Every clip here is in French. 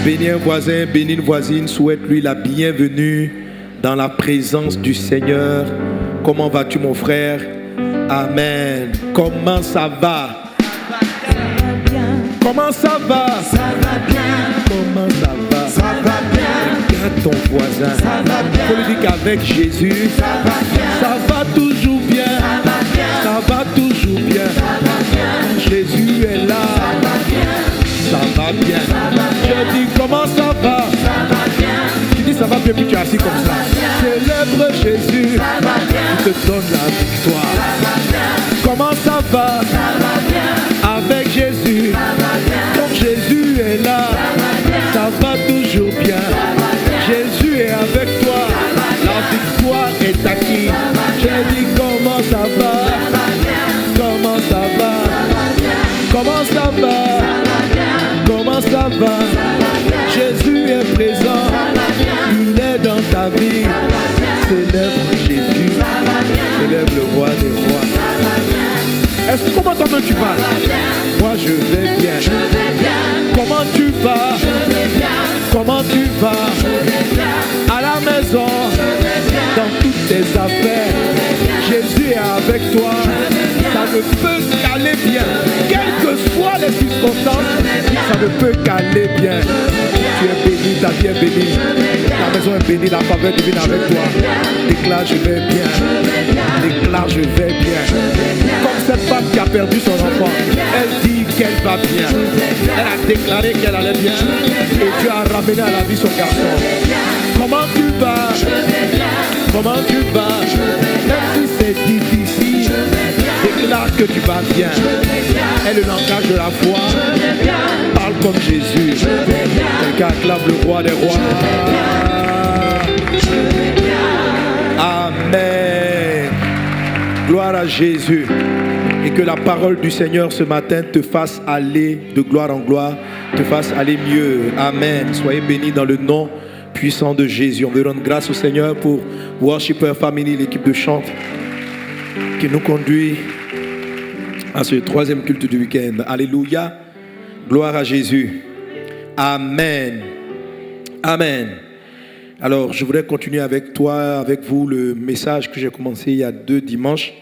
Bénis un voisin, bénis une voisine, souhaite-lui la bienvenue dans la présence du Seigneur. Comment vas-tu, mon frère? Amen. Comment ça va? Comment ça va? Ça va bien. Comment ça va? Ça va bien. Regarde ton voisin. Ça va bien. Faut lui dire qu'avec Jésus, Ça va bien. ça va toujours bien. Ça va bien. Ça va toujours bien. Ça va bien. Jésus est là. Ça va bien. Ça va bien. Je dis comment ça va? Ça va bien. Tu dis ça va bien, puis tu es assis comme ça. Célèbre Jésus. Ça va bien. Il te donne la victoire. Ça va bien. Comment ça va? Ça va bien. Avec Jésus. Ça va bien. Comme Jésus est là, ça va toujours bien. Jésus est avec toi. La victoire est acquise. Je dis comment ça va? Comment ça va? Comment ça va? Comment ça va? Jésus est présent. Il est dans ta vie. Célèbre Jésus. Célèbre le roi des rois. Est-ce que comment toi tu vas? Moi je vais bien. Comment tu vas? Comment tu vas? À la maison, dans toutes tes affaires, Jésus est avec toi. Ça ne peut qu'aller bien. Quelles que soient les circonstances, ça ne peut qu'aller bien. Tu es béni, ta vie est bénie. La maison est bénie, la faveur divine avec toi. Déclare je vais bien. Déclare je vais bien. Comme cette femme qui a perdu son enfant, elle dit qu'elle va bien. Elle a déclaré qu'elle allait bien. Et Dieu a ramené à la vie son garçon. Comment tu vas? Comment tu vas? Même si c'est difficile, déclare que tu vas bien. Et le langage de la foi parle comme Jésus. Quelqu'un acclame le roi des rois. Amen. Gloire à Jésus. Et que la parole du Seigneur ce matin te fasse aller de gloire en gloire, te fasse aller mieux. Amen. Soyez bénis dans le nom puissant de Jésus. On veut rendre grâce au Seigneur pour Worshipper Family, l'équipe de chant qui nous conduit à ce troisième culte du week-end. Alléluia. Gloire à Jésus. Amen. Amen. Alors, je voudrais continuer avec toi, avec vous, le message que j'ai commencé il y a 2 dimanches.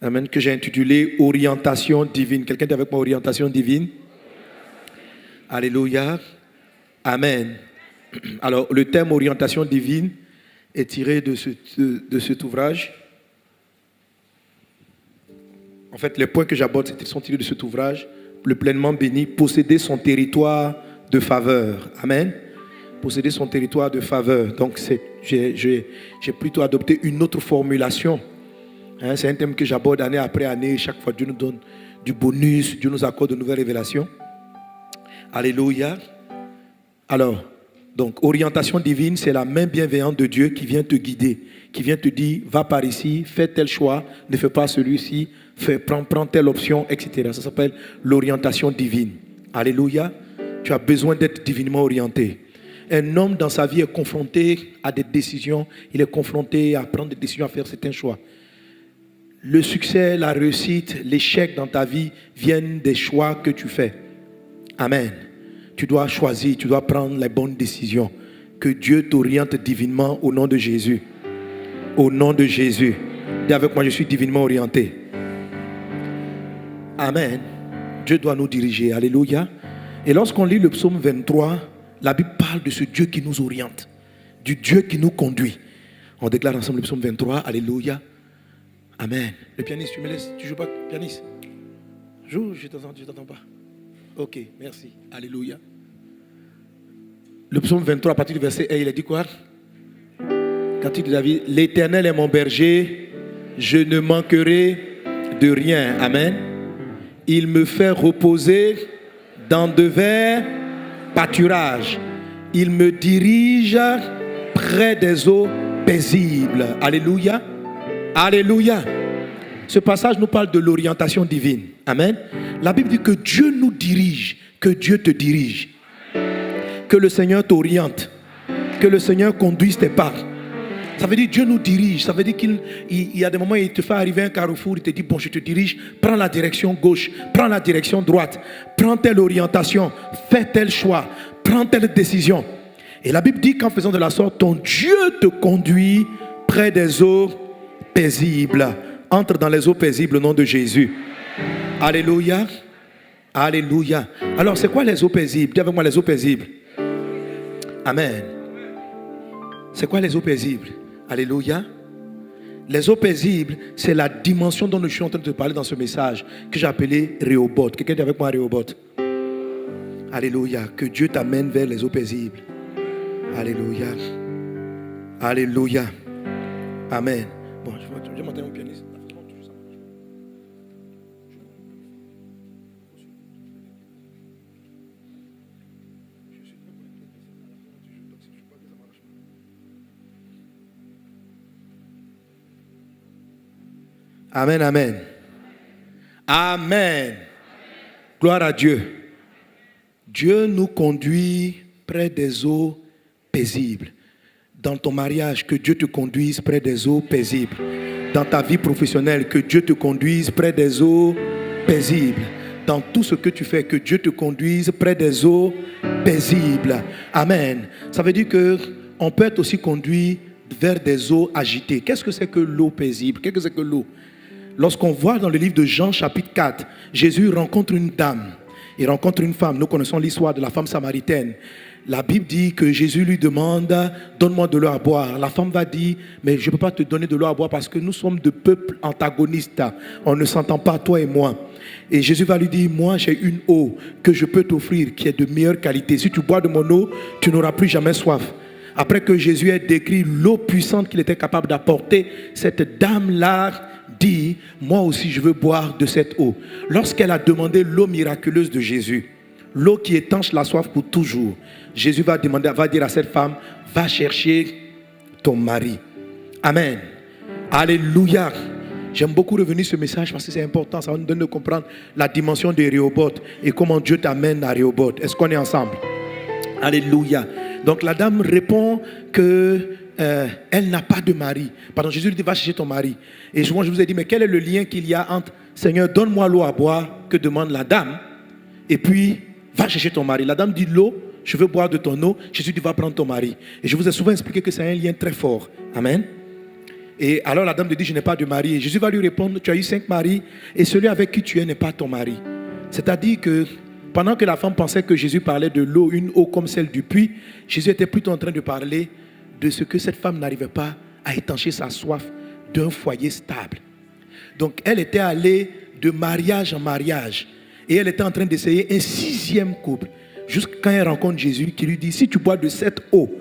Amen, que j'ai intitulé Orientation divine. Quelqu'un est avec moi, Orientation divine? Alléluia. Amen. Alors, le thème Orientation divine est tiré de cet ouvrage. En fait, les points que j'aborde sont tirés de cet ouvrage. Le pleinement béni, posséder son territoire de faveur. Amen. Posséder son territoire de faveur. Donc, j'ai plutôt adopté une autre formulation. C'est un thème que j'aborde année après année. Chaque fois, Dieu nous donne du bonus. Dieu nous accorde de nouvelles révélations. Alléluia. Alors, donc, orientation divine, c'est la main bienveillante de Dieu qui vient te guider, qui vient te dire, va par ici, fais tel choix, ne fais pas celui-ci, prends telle option, etc. Ça s'appelle l'orientation divine. Alléluia. Tu as besoin d'être divinement orienté. Un homme dans sa vie est confronté à des décisions, il est confronté à prendre des décisions, à faire certains choix. Le succès, la réussite, l'échec dans ta vie viennent des choix que tu fais. Amen. Tu dois choisir, tu dois prendre les bonnes décisions. Que Dieu t'oriente divinement au nom de Jésus. Au nom de Jésus. Dis avec moi, je suis divinement orienté. Amen. Dieu doit nous diriger. Alléluia. Et lorsqu'on lit le psaume 23, la Bible parle de ce Dieu qui nous oriente. Du Dieu qui nous conduit. On déclare ensemble le psaume 23. Alléluia. Amen. Le pianiste, tu me laisses? Tu joues pas, pianiste? Joue, je t'entends pas. Ok, merci. Alléluia. Le psaume 23, à partir du verset 1, il a dit quoi? Quand il dit David, l'Éternel est mon berger, je ne manquerai de rien. Amen. Il me fait reposer dans de verts pâturages. Il me dirige près des eaux paisibles. Alléluia. Alléluia. Ce passage nous parle de l'orientation divine. Amen. La Bible dit que Dieu nous dirige, que Dieu te dirige. Que le Seigneur t'oriente. Que le Seigneur conduise tes pas. Ça veut dire Dieu nous dirige. Ça veut dire qu'il y a des moments où il te fait arriver un carrefour, il te dit, bon, je te dirige, prends la direction gauche, prends la direction droite, prends telle orientation, fais tel choix, prends telle décision. Et la Bible dit qu'en faisant de la sorte, ton Dieu te conduit près des eaux paisibles. Entre dans les eaux paisibles au nom de Jésus. Alléluia. Alléluia. Alors, c'est quoi les eaux paisibles? Dis avec moi les eaux paisibles. Amen. C'est quoi les eaux paisibles? Alléluia. Les eaux paisibles, c'est la dimension dont je suis en train de te parler dans ce message que j'ai appelé Rehoboth. Quelqu'un dit avec moi Rehoboth? Alléluia. Que Dieu t'amène vers les eaux paisibles. Alléluia. Alléluia. Amen. Bon, je vais monter mon pianiste. Amen, amen. Amen. Gloire à Dieu. Dieu nous conduit près des eaux paisibles. Dans ton mariage, que Dieu te conduise près des eaux paisibles. Dans ta vie professionnelle, que Dieu te conduise près des eaux paisibles. Dans tout ce que tu fais, que Dieu te conduise près des eaux paisibles. Amen. Ça veut dire qu'on peut être aussi conduit vers des eaux agitées. Qu'est-ce que c'est que l'eau paisible? Qu'est-ce que c'est que l'eau? Lorsqu'on voit dans le livre de Jean chapitre 4, Jésus rencontre une dame. Il rencontre une femme. Nous connaissons l'histoire de la femme samaritaine. La Bible dit que Jésus lui demande, donne-moi de l'eau à boire. La femme va dire, mais je ne peux pas te donner de l'eau à boire parce que nous sommes de peuples antagonistes. On ne s'entend pas, toi et moi. Et Jésus va lui dire, moi j'ai une eau que je peux t'offrir qui est de meilleure qualité. Si tu bois de mon eau, tu n'auras plus jamais soif. Après que Jésus ait décrit l'eau puissante qu'il était capable d'apporter, cette dame-là dit, moi aussi je veux boire de cette eau. Lorsqu'elle a demandé l'eau miraculeuse de Jésus, l'eau qui étanche la soif pour toujours, Jésus va dire à cette femme, va chercher ton mari. Amen. Alléluia. J'aime beaucoup revenir sur ce message parce que c'est important. Ça va nous donner de comprendre la dimension de Rehoboth et comment Dieu t'amène à Rehoboth. Est-ce qu'on est ensemble? Alléluia. Donc la dame répond que elle n'a pas de mari. Pardon, Jésus lui dit, va chercher ton mari. Et souvent je vous ai dit, mais quel est le lien qu'il y a entre Seigneur, donne-moi l'eau à boire, que demande la dame, et puis va chercher ton mari. La dame dit, l'eau, je veux boire de ton eau. Jésus dit, va prendre ton mari. Et je vous ai souvent expliqué que c'est un lien très fort. Amen. Et alors la dame lui dit, je n'ai pas de mari. Et Jésus va lui répondre, tu as eu 5 maris, et celui avec qui tu es n'est pas ton mari. C'est-à-dire que pendant que la femme pensait que Jésus parlait de l'eau, une eau comme celle du puits, Jésus était plutôt en train de parler de ce que cette femme n'arrivait pas à étancher sa soif d'un foyer stable. Donc elle était allée de mariage en mariage et elle était en train d'essayer un 6e couple. Jusqu'à quand elle rencontre Jésus qui lui dit, si tu bois de cette eau,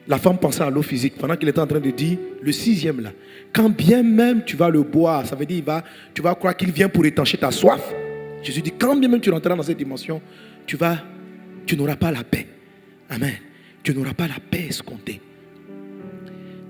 la femme pensait à l'eau physique pendant qu'il était en train de dire le 6e là. Quand bien même tu vas le boire, ça veut dire tu vas croire qu'il vient pour étancher ta soif. Jésus dit, quand bien même tu rentreras dans cette dimension, tu n'auras pas la paix. Amen. Tu n'auras pas la paix escomptée.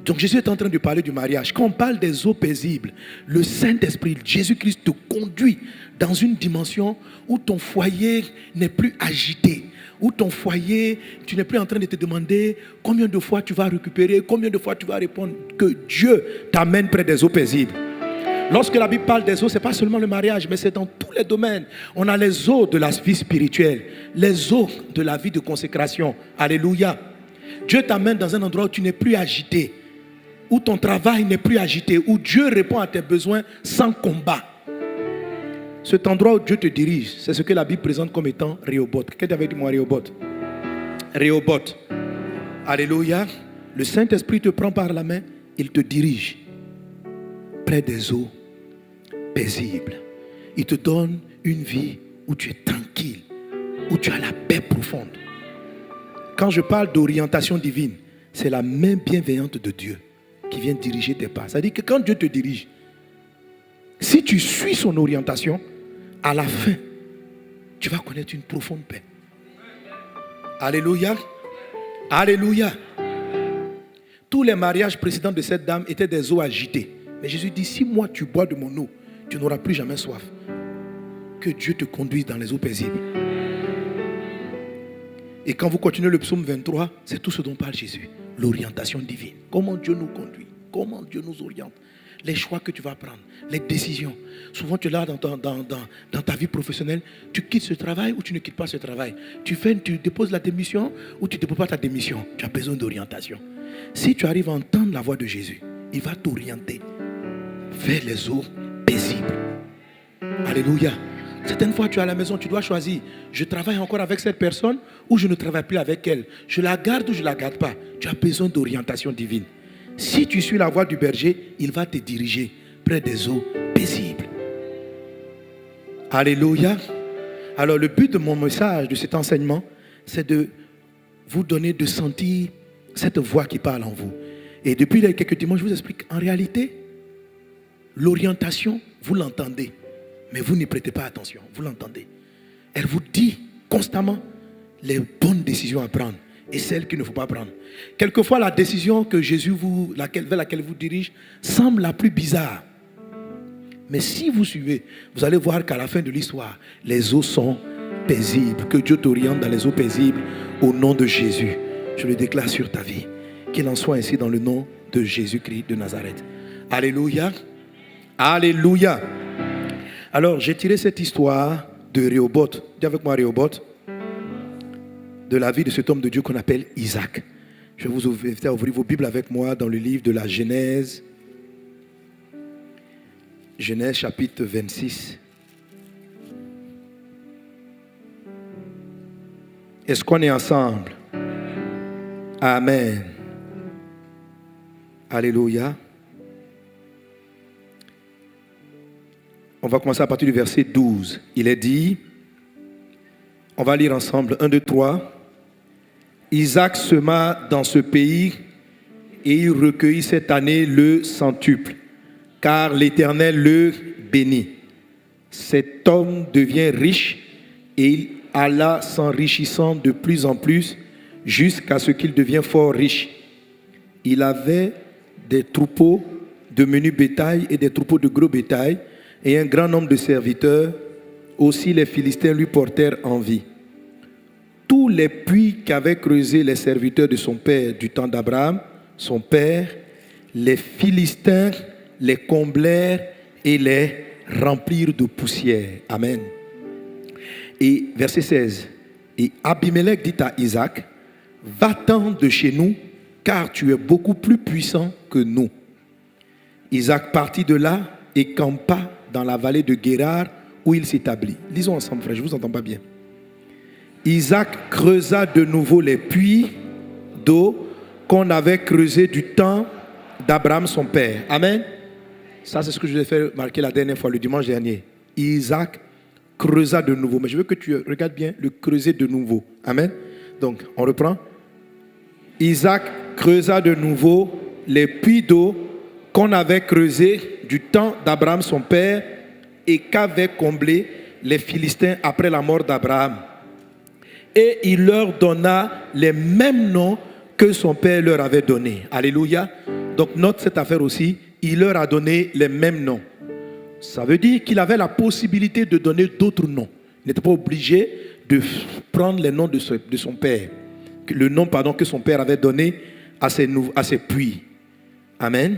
Donc Jésus est en train de parler du mariage. Quand on parle des eaux paisibles, le Saint-Esprit, Jésus-Christ te conduit dans une dimension où ton foyer n'est plus agité. Où ton foyer, tu n'es plus en train de te demander combien de fois tu vas récupérer, combien de fois tu vas répondre. Que Dieu t'amène près des eaux paisibles. Lorsque la Bible parle des eaux, ce n'est pas seulement le mariage, mais c'est dans tous les domaines. On a les eaux de la vie spirituelle, les eaux de la vie de consécration. Alléluia. Dieu t'amène dans un endroit où tu n'es plus agité, où ton travail n'est plus agité, où Dieu répond à tes besoins sans combat. Cet endroit où Dieu te dirige, c'est ce que la Bible présente comme étant Rehoboth. Quelqu'un avait dit moi Rehoboth? Rehoboth. Alléluia. Le Saint-Esprit te prend par la main, il te dirige près des eaux paisibles. Il te donne une vie où tu es tranquille, où tu as la paix profonde. Quand je parle d'orientation divine, c'est la main bienveillante de Dieu qui vient diriger tes pas. C'est-à-dire que quand Dieu te dirige, si tu suis son orientation, à la fin, tu vas connaître une profonde paix. Alléluia. Alléluia. Tous les mariages précédents de cette dame étaient des eaux agitées. Mais Jésus dit, si moi tu bois de mon eau, tu n'auras plus jamais soif. Que Dieu te conduise dans les eaux paisibles. Et quand vous continuez le psaume 23, c'est tout ce dont parle Jésus. L'orientation divine. Comment Dieu nous conduit. comment Dieu nous oriente, les choix que tu vas prendre, les décisions. Souvent, tu es là dans ta vie professionnelle, tu quittes ce travail ou tu ne quittes pas ce travail. Tu déposes la démission ou tu ne déposes pas ta démission. Tu as besoin d'orientation. Si tu arrives à entendre la voix de Jésus, il va t'orienter vers les eaux paisibles. Alléluia. Certaines fois, tu es à la maison, tu dois choisir. Je travaille encore avec cette personne ou je ne travaille plus avec elle. Je la garde ou je ne la garde pas. Tu as besoin d'orientation divine. Si tu suis la voie du berger, il va te diriger près des eaux paisibles. Alléluia. Alors le but de mon message, de cet enseignement, c'est de vous donner de sentir cette voix qui parle en vous. Et depuis quelques dimanches, je vous explique, en réalité, l'orientation, vous l'entendez. Mais vous n'y prêtez pas attention, vous l'entendez. Elle vous dit constamment les bonnes décisions à prendre et celles qu'il ne faut pas prendre. Quelquefois, la décision que Jésus vers laquelle vous dirige semble la plus bizarre. Mais si vous suivez, vous allez voir qu'à la fin de l'histoire, les eaux sont paisibles. Que Dieu t'oriente dans les eaux paisibles au nom de Jésus. Je le déclare sur ta vie. Qu'il en soit ainsi dans le nom de Jésus-Christ de Nazareth. Alléluia. Alléluia. Alors, j'ai tiré cette histoire de Rehoboth. Dis avec moi Rehoboth. De la vie de cet homme de Dieu qu'on appelle Isaac. Je vais vous inviter à ouvrir vos Bibles avec moi dans le livre de la Genèse. Genèse chapitre 26. Est-ce qu'on est ensemble? Amen. Alléluia. On va commencer à partir du verset 12. Il est dit, on va lire ensemble, 1, 2, 3. Isaac sema dans ce pays et il recueillit cette année le centuple, car l'Éternel le bénit. Cet homme devient riche et il alla s'enrichissant de plus en plus jusqu'à ce qu'il devienne fort riche. Il avait des troupeaux de menu bétail et des troupeaux de gros bétail et un grand nombre de serviteurs. Aussi les Philistins lui portèrent envie. Tous les puits qu'avaient creusés les serviteurs de son père du temps d'Abraham, son père, les Philistins les comblèrent et les remplirent de poussière. Amen. Et verset 16. Et Abimelech dit à Isaac, va-t'en de chez nous, car tu es beaucoup plus puissant que nous. Isaac partit de là et campa dans la vallée de Guérar où il s'établit. Lisons ensemble, frère, je ne vous entends pas bien. Isaac creusa de nouveau les puits d'eau qu'on avait creusés du temps d'Abraham son père. Amen. Ça, c'est ce que je vous ai fait marquer la dernière fois, le dimanche dernier. Isaac creusa de nouveau. Mais je veux que tu regardes bien le creuser de nouveau. Amen. Donc, on reprend. Isaac creusa de nouveau les puits d'eau qu'on avait creusés du temps d'Abraham son père et qu'avaient comblé les Philistins après la mort d'Abraham. Et il leur donna les mêmes noms que son père leur avait donnés. Alléluia. Donc note cette affaire aussi. Il leur a donné les mêmes noms. Ça veut dire qu'il avait la possibilité de donner d'autres noms. Il n'était pas obligé de prendre les noms de son père. Le nom que son père avait donné à ses puits. Amen.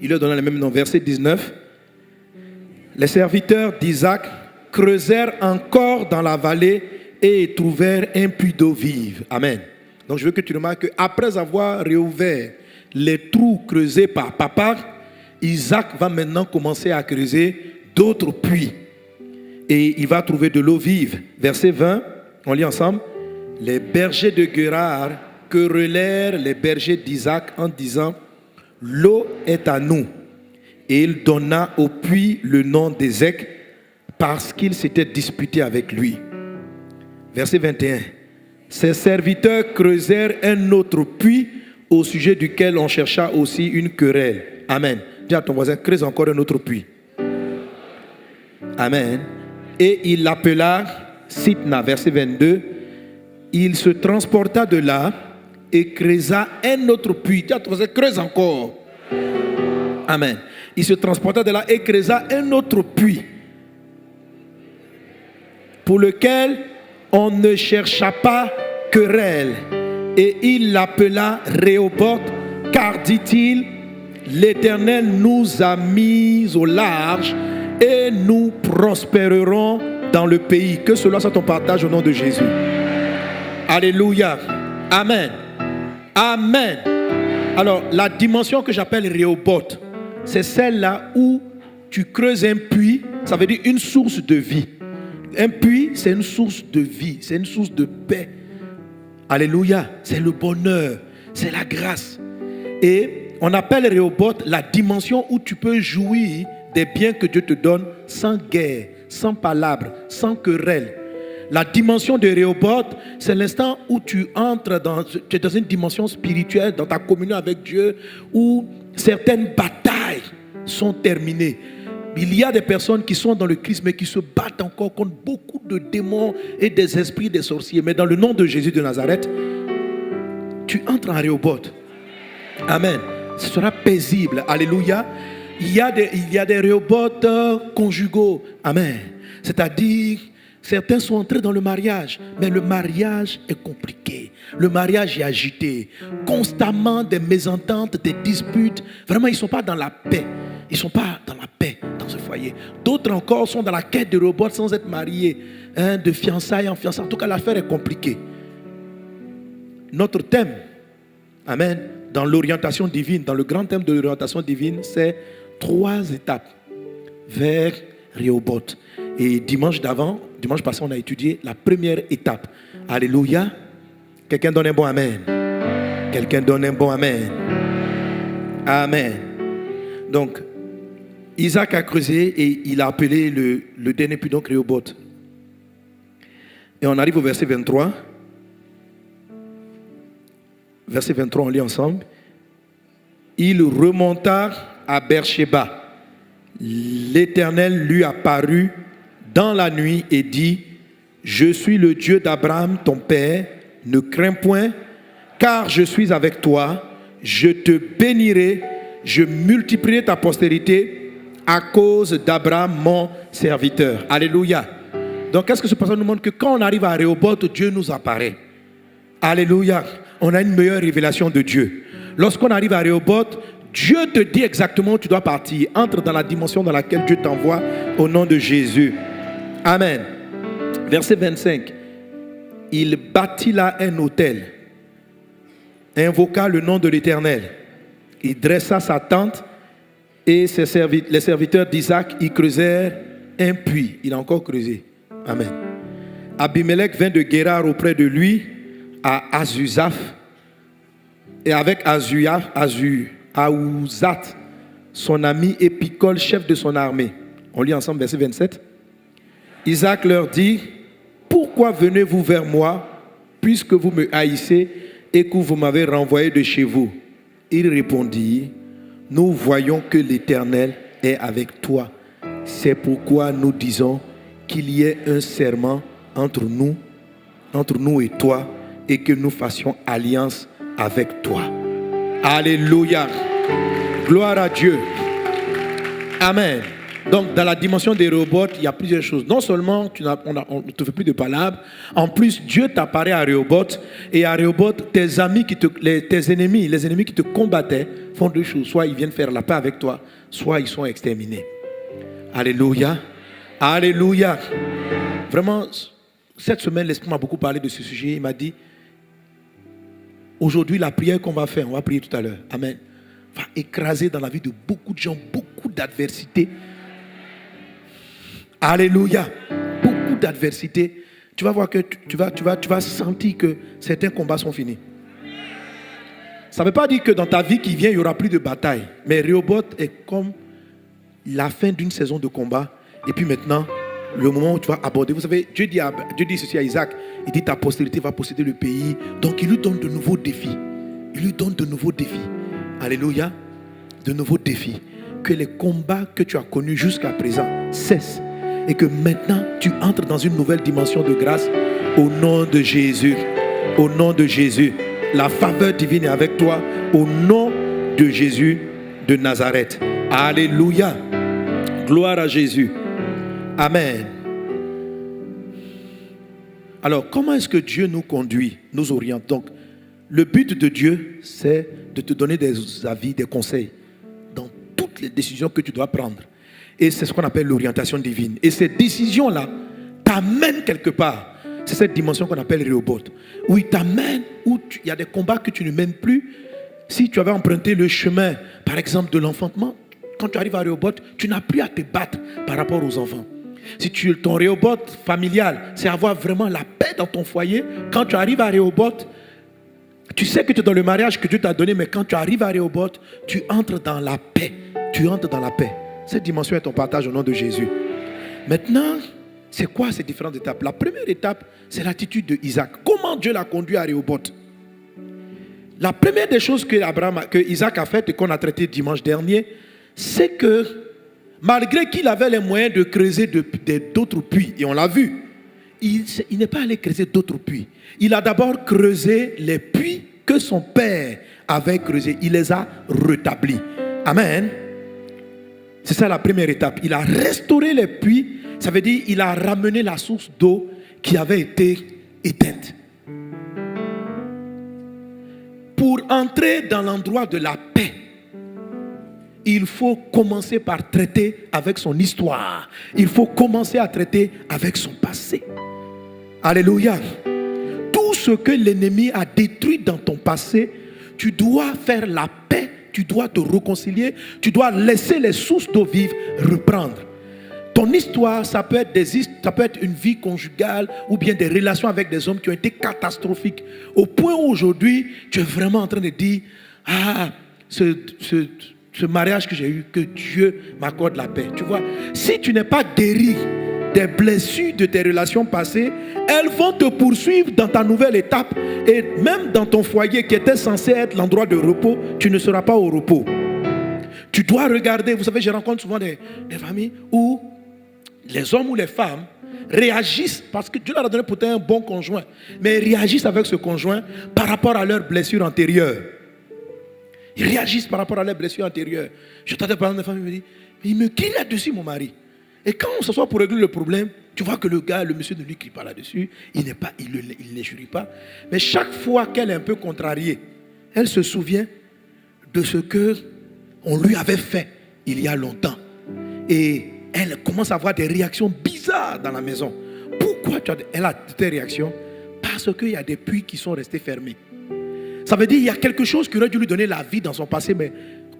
Il leur donna les mêmes noms. Verset 19. Les serviteurs d'Isaac creusèrent encore dans la vallée et trouvèrent un puits d'eau vive. Amen. Donc je veux que tu remarques qu'après avoir réouvert les trous creusés par papa, Isaac va maintenant commencer à creuser d'autres puits. Et il va trouver de l'eau vive. Verset 20, on lit ensemble. Les bergers de Guérar querellèrent les bergers d'Isaac en disant, l'eau est à nous. Et il donna au puits le nom d'Ézek parce qu'il s'était disputé avec lui. Verset 21. Ses serviteurs creusèrent un autre puits au sujet duquel on chercha aussi une querelle. Amen. Dis à ton voisin, creuse encore un autre puits. Amen. Et il l'appela Sitna. Verset 22. Il se transporta de là et creusa un autre puits. Dis à ton voisin, creuse encore. Amen. Il se transporta de là et creusa un autre puits pour lequel on ne chercha pas querelle. Et il l'appela Rehoboth, car dit-il, l'Éternel nous a mis au large et nous prospérerons dans le pays. Que cela soit ton partage au nom de Jésus. Alléluia. Amen. Amen. Alors, la dimension que j'appelle Rehoboth, c'est celle-là où tu creuses un puits, ça veut dire une source de vie. Un puits, c'est une source de vie, c'est une source de paix. Alléluia. C'est le bonheur, c'est la grâce. Et on appelle Rehoboth la dimension où tu peux jouir des biens que Dieu te donne sans guerre, sans palabres, sans querelle. La dimension de Rehoboth, c'est l'instant où tu entres tu es dans une dimension spirituelle, dans ta communion avec Dieu, où certaines batailles sont terminées. Il y a des personnes qui sont dans le Christ, mais qui se battent encore contre beaucoup de démons et des esprits des sorciers. Mais dans le nom de Jésus de Nazareth, tu entres en Rehoboth. Amen. Ce sera paisible. Alléluia. Il y a des Rehoboth conjugaux. Amen. C'est-à-dire, certains sont entrés dans le mariage, mais le mariage est compliqué. Le mariage est agité. Constamment des mésententes, des disputes. Vraiment, ils ne sont pas dans la paix. Ils ne sont pas dans la paix dans ce foyer. D'autres encore sont dans la quête de Rehoboth sans être mariés. De fiançailles en fiançailles. En tout cas, l'affaire est compliquée. Notre thème, amen, dans l'orientation divine, dans le grand thème de l'orientation divine, c'est 3 étapes vers Rehoboth. Et dimanche passé, on a étudié la première étape. Alléluia. Quelqu'un donne un bon amen. Quelqu'un donne un bon amen. Amen. Donc, Isaac a creusé et il a appelé le dernier puits, donc Rehoboth. Et on arrive au verset 23. Verset 23, on lit ensemble. Il remonta à Beersheba. L'Éternel lui apparut dans la nuit et dit, je suis le Dieu d'Abraham, ton père, ne crains point, car je suis avec toi, je te bénirai, je multiplierai ta postérité à cause d'Abraham, mon serviteur. Alléluia. Donc, qu'est-ce que ce passage nous montre? Que quand on arrive à Rehoboth, Dieu nous apparaît. Alléluia. On a une meilleure révélation de Dieu. Lorsqu'on arrive à Rehoboth, Dieu te dit exactement où tu dois partir. Entre dans la dimension dans laquelle Dieu t'envoie au nom de Jésus. Amen. Verset 25. Il bâtit là un autel, invoqua le nom de l'Éternel. Il dressa sa tente et les serviteurs d'Isaac y creusèrent un puits. Il a encore creusé. Amen. Abimelech vint de Guérar auprès de lui à Azuzaph et avec Aouzat, son ami, et Picol, chef de son armée. On lit ensemble verset 27. Isaac leur dit, pourquoi venez-vous vers moi puisque vous me haïssez et que vous m'avez renvoyé de chez vous? Il répondit, nous voyons que l'Éternel est avec toi. C'est pourquoi nous disons qu'il y ait un serment entre nous et toi, et que nous fassions alliance avec toi. Alléluia. Gloire à Dieu. Amen. Donc, dans la dimension des Rehoboth, il y a plusieurs choses. Non seulement on ne te fait plus de palabres, en plus, Dieu t'apparaît à Rehoboth. Et à Rehoboth, tes ennemis, les ennemis qui te combattaient, font 2 choses. Soit ils viennent faire la paix avec toi, soit ils sont exterminés. Alléluia. Alléluia. Vraiment, cette semaine, l'Esprit m'a beaucoup parlé de ce sujet. Il m'a dit, aujourd'hui, la prière qu'on va faire, on va prier tout à l'heure. Amen. Va écraser dans la vie de beaucoup de gens, beaucoup d'adversités. Alléluia. Beaucoup d'adversités. Tu vas voir que tu vas sentir que certains combats sont finis. Ça ne veut pas dire que dans ta vie qui vient, il n'y aura plus de bataille. Mais Rehoboth est comme la fin d'une saison de combat. Et puis maintenant, le moment où tu vas aborder. Vous savez, Dieu dit ceci à Isaac. Il dit, ta postérité va posséder le pays. Donc, il lui donne de nouveaux défis. Il lui donne de nouveaux défis. Alléluia. De nouveaux défis. Que les combats que tu as connus jusqu'à présent cessent. Et que maintenant, tu entres dans une nouvelle dimension de grâce. Au nom de Jésus. Au nom de Jésus. La faveur divine est avec toi. Au nom de Jésus de Nazareth. Alléluia. Gloire à Jésus. Amen. Alors, comment est-ce que Dieu nous conduit, nous oriente? Donc, Le but de Dieu, c'est de te donner des avis, des conseils dans toutes les décisions que tu dois prendre. Et c'est ce qu'on appelle l'orientation divine. Et ces décisions-là t'amènent quelque part. C'est cette dimension qu'on appelle Rehoboth, où il t'amène, où il y a des combats que tu ne mènes plus. Si tu avais emprunté le chemin, par exemple, de l'enfantement, quand tu arrives à Rehoboth, tu n'as plus à te battre par rapport aux enfants. Si ton Rehoboth familial, c'est avoir vraiment la paix dans ton foyer, quand tu arrives à Rehoboth, tu sais que tu es dans le mariage que Dieu t'a donné, mais quand tu arrives à Rehoboth, tu entres dans la paix. Tu entres dans la paix. Cette dimension est ton partage au nom de Jésus. Maintenant, c'est quoi ces différentes étapes? La première étape, c'est l'attitude de Isaac. Comment Dieu l'a conduit à Rehoboth? La première des choses que Isaac a faites et qu'on a traité dimanche dernier, c'est que malgré qu'il avait les moyens de creuser d'autres puits, et on l'a vu, il n'est pas allé creuser d'autres puits. Il a d'abord creusé les puits que son père avait creusés. Il les a rétablis. Amen. C'est ça la première étape. Il a restauré les puits. Ça veut dire qu'il a ramené la source d'eau qui avait été éteinte. Pour entrer dans l'endroit de la paix, il faut commencer par traiter avec son histoire. Il faut commencer à traiter avec son passé. Alléluia. Tout ce que l'ennemi a détruit dans ton passé, tu dois faire la paix, tu dois te réconcilier, tu dois laisser les sources d'eau vive reprendre. Ton histoire, ça peut être une vie conjugale ou bien des relations avec des hommes qui ont été catastrophiques. Au point où aujourd'hui, tu es vraiment en train de dire, ce mariage que j'ai eu, que Dieu m'accorde la paix. Tu vois, si tu n'es pas guéri des blessures de tes relations passées, elles vont te poursuivre dans ta nouvelle étape. Et même dans ton foyer qui était censé être l'endroit de repos, tu ne seras pas au repos. Tu dois regarder, vous savez, je rencontre souvent des familles où les hommes ou les femmes réagissent, parce que Dieu leur a donné peut-être un bon conjoint, mais ils réagissent avec ce conjoint par rapport à leurs blessures antérieures. Ils réagissent par rapport à leurs blessures antérieures. Je t'entends parler de femmes, il me dit, il me crie là-dessus, mon mari. Et quand on s'assoit pour régler le problème, tu vois que le monsieur ne lui crie pas là-dessus, il ne jurie pas. Mais chaque fois qu'elle est un peu contrariée, elle se souvient de ce qu'on lui avait fait il y a longtemps. Et elle commence à avoir des réactions bizarres dans la maison. Pourquoi elle a des réactions? Parce qu'il y a des puits qui sont restés fermés. Ça veut dire qu'il y a quelque chose qui aurait dû lui donner la vie dans son passé, mais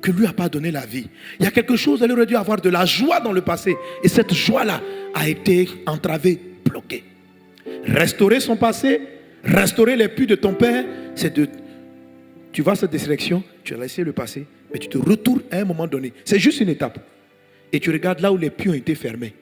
que lui n'a pas donné la vie. Il y a quelque chose, elle aurait dû avoir de la joie dans le passé. Et cette joie-là a été entravée, bloquée. Restaurer son passé, restaurer les puits de ton père, c'est de... Tu vois cette désélection, tu as laissé le passé, mais tu te retournes à un moment donné. C'est juste une étape. Et tu regardes là où les puits ont été fermés.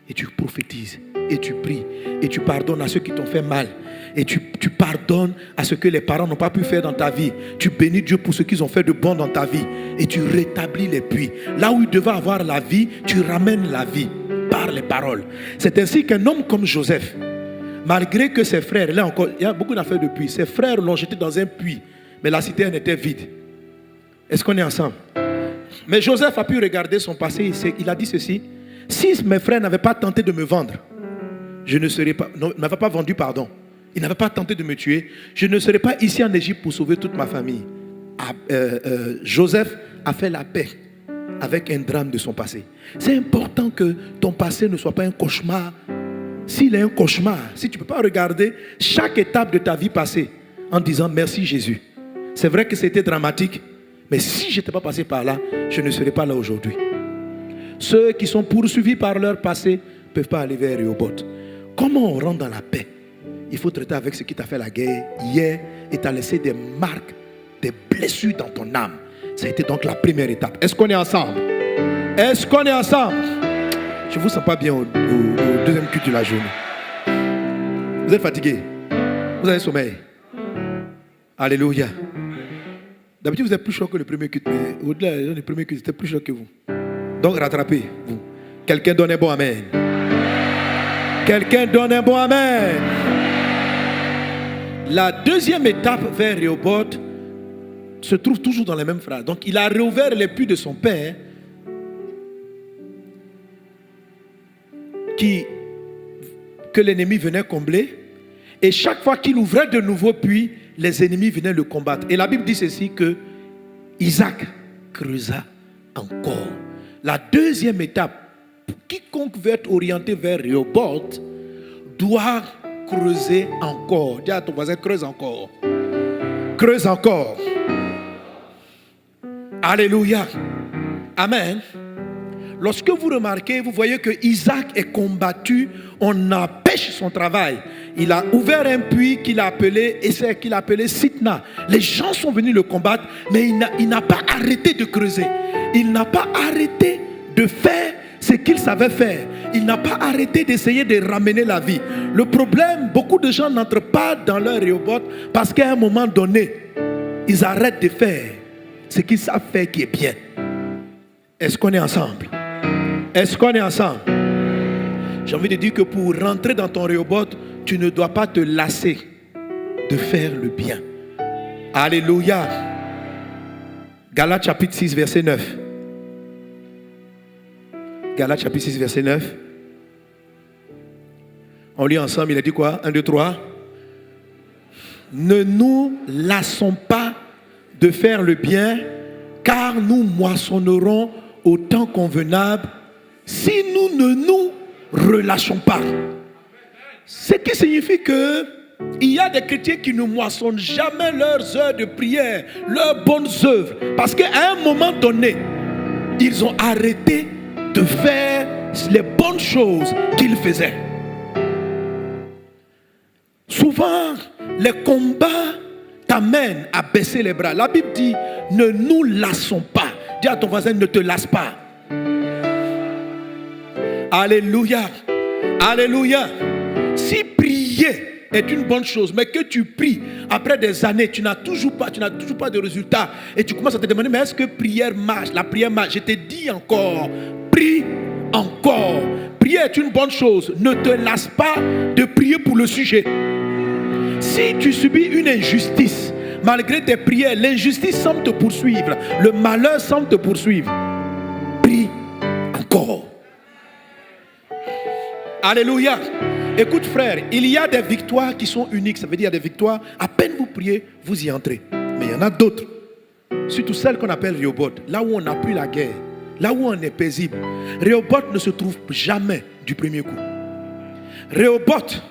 Et tu prophétises, et tu pries, et tu pardonnes à ceux qui t'ont fait mal. Et tu pardonnes à ce que les parents n'ont pas pu faire dans ta vie. Tu bénis Dieu pour ce qu'ils ont fait de bon dans ta vie. Et tu rétablis les puits. Là où il devait avoir la vie, tu ramènes la vie par les paroles. C'est ainsi qu'un homme comme Joseph, malgré que ses frères, là encore, il y a beaucoup d'affaires de puits. Ses frères l'ont jeté dans un puits, mais la citerne était vide. Est-ce qu'on est ensemble? Mais Joseph a pu regarder son passé. Il a dit ceci: si mes frères n'avaient pas tenté de me vendre, je ne serais pas, non, n'avaient pas vendu, pardon. Ils n'avaient pas tenté de me tuer, je ne serais pas ici en Égypte pour sauver toute ma famille. Joseph a fait la paix avec un drame de son passé. C'est important que ton passé ne soit pas un cauchemar. S'il est un cauchemar, si tu ne peux pas regarder chaque étape de ta vie passée en disant merci Jésus. C'est vrai que c'était dramatique, mais si je n'étais pas passé par là, je ne serais pas là aujourd'hui. Ceux qui sont poursuivis par leur passé ne peuvent pas aller vers Rehoboth. Comment on rentre dans la paix? Il faut traiter avec ce qui t'a fait la guerre hier et t'a laissé des marques, des blessures dans ton âme. Ça a été donc la première étape. Est-ce qu'on est ensemble? Est-ce qu'on est ensemble? Je ne vous sens pas bien au deuxième culte de la journée. Vous êtes fatigué? Vous avez sommeil? Alléluia. D'habitude, vous êtes plus chaud que le premier culte, mais au-delà du premier culte, c'était plus chaud que vous. Donc, rattrapez-vous. Quelqu'un donne un bon amen. Quelqu'un donne un bon amen. La deuxième étape vers Rehoboth se trouve toujours dans les mêmes phrases. Donc, il a réouvert les puits de son père que l'ennemi venait combler. Et chaque fois qu'il ouvrait de nouveaux puits, les ennemis venaient le combattre. Et la Bible dit ceci que Isaac creusa encore. La deuxième étape, quiconque veut être orienté vers Rehoboth doit creuser encore. Dis à ton voisin, creuse encore. Creuse encore. Alléluia. Amen. Lorsque vous remarquez, vous voyez que Isaac est combattu, on empêche son travail. Il a ouvert un puits qu'il a appelé Sitna. Les gens sont venus le combattre, mais il n'a pas arrêté de creuser. Il n'a pas arrêté de faire ce qu'il savait faire. Il n'a pas arrêté d'essayer de ramener la vie. Le problème, beaucoup de gens n'entrent pas dans leur Rehoboth parce qu'à un moment donné, ils arrêtent de faire ce qu'ils savent faire qui est bien. Est-ce qu'on est ensemble? Est-ce qu'on est ensemble? J'ai envie de dire que pour rentrer dans ton Rehoboth, tu ne dois pas te lasser de faire le bien. Alléluia. Galates chapitre 6, verset 9. Galates chapitre 6, verset 9. On lit ensemble, il a dit quoi? 1, 2, 3. Ne nous lassons pas de faire le bien, car nous moissonnerons au temps convenable si nous ne nous relâchons pas. Ce qui signifie que il y a des chrétiens qui ne moissonnent jamais leurs heures de prière, leurs bonnes œuvres, parce qu'à un moment donné, ils ont arrêté de faire les bonnes choses qu'ils faisaient. Souvent, les combats t'amènent à baisser les bras. La Bible dit, ne nous lassons pas. Dis à ton voisin, ne te lasse pas. Alléluia. Alléluia. Si prier est une bonne chose, mais que tu pries après des années, tu n'as toujours pas de résultat, et tu commences à te demander, mais est-ce que prière marche? La prière marche. Je te dis encore, prie encore. Prier est une bonne chose. Ne te lasse pas de prier pour le sujet. Si tu subis une injustice, malgré tes prières, l'injustice semble te poursuivre, le malheur semble te poursuivre, prie encore. Alléluia. Écoute frère, il y a des victoires qui sont uniques. Ça veut dire il y a des victoires, à peine vous priez, vous y entrez. Mais il y en a d'autres, surtout celles qu'on appelle Rehoboth, là où on n'a plus la guerre, là où on est paisible. Rehoboth ne se trouve jamais du premier coup. Rehoboth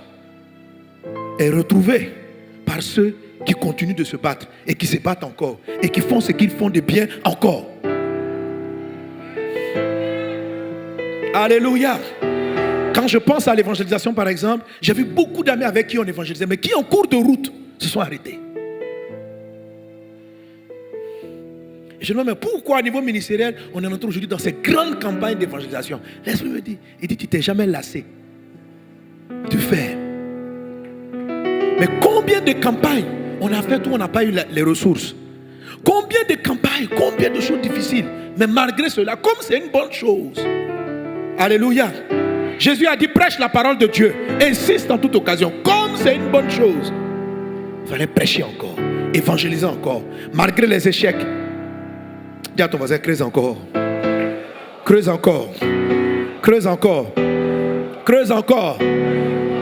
est retrouvé par ceux qui continuent de se battre et qui se battent encore et qui font ce qu'ils font de bien encore. Alléluia. Quand je pense à l'évangélisation par exemple, j'ai vu beaucoup d'amis avec qui on évangélisait, mais qui en cours de route se sont arrêtés. Et je me demande, mais pourquoi au niveau ministériel on est entré aujourd'hui dans ces grandes campagnes d'évangélisation? L'Esprit me dit, tu t'es jamais lassé de faire. Mais combien de campagnes on a fait où on n'a pas eu les ressources? Combien de campagnes, combien de choses difficiles? Mais malgré cela, comme c'est une bonne chose. Alléluia. Jésus a dit, prêche la parole de Dieu. Insiste en toute occasion. Comme c'est une bonne chose, il fallait prêcher encore, évangéliser encore, malgré les échecs. Dis à ton voisin, creuse encore. Creuse encore. Creuse encore. Creuse encore.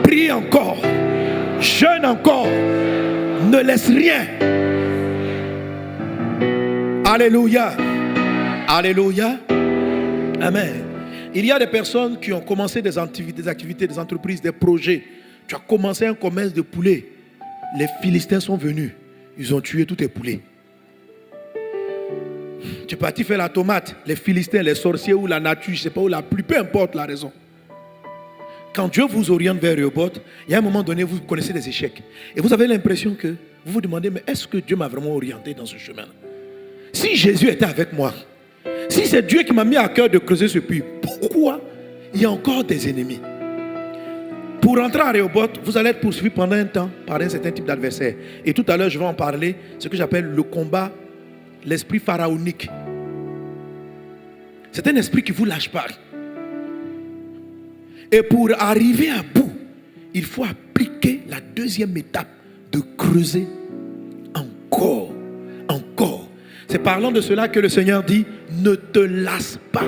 Prie encore. Jeûne encore. Ne laisse rien. Alléluia. Alléluia. Amen. Il y a des personnes qui ont commencé des activités, des entreprises, des projets. Tu as commencé un commerce de poulets. Les Philistins sont venus. Ils ont tué tous tes poulets. Tu es parti faire la tomate. Les Philistins, les sorciers ou la nature, je ne sais pas où la pluie, peu importe la raison. Quand Dieu vous oriente vers Rehoboth, il y a un moment donné, vous connaissez des échecs. Et vous avez l'impression que vous vous demandez, mais est-ce que Dieu m'a vraiment orienté dans ce chemin? Si Jésus était avec moi, si c'est Dieu qui m'a mis à cœur de creuser ce puits, pourquoi il y a encore des ennemis? Pour rentrer à Rehoboth, vous allez être poursuivi pendant un temps par un certain type d'adversaire. Et tout à l'heure, je vais en parler, ce que j'appelle le combat, l'esprit pharaonique. C'est un esprit qui ne vous lâche pas. Et pour arriver à bout, il faut appliquer la deuxième étape de creuser encore, encore. C'est parlant de cela que le Seigneur dit, ne te lasse pas.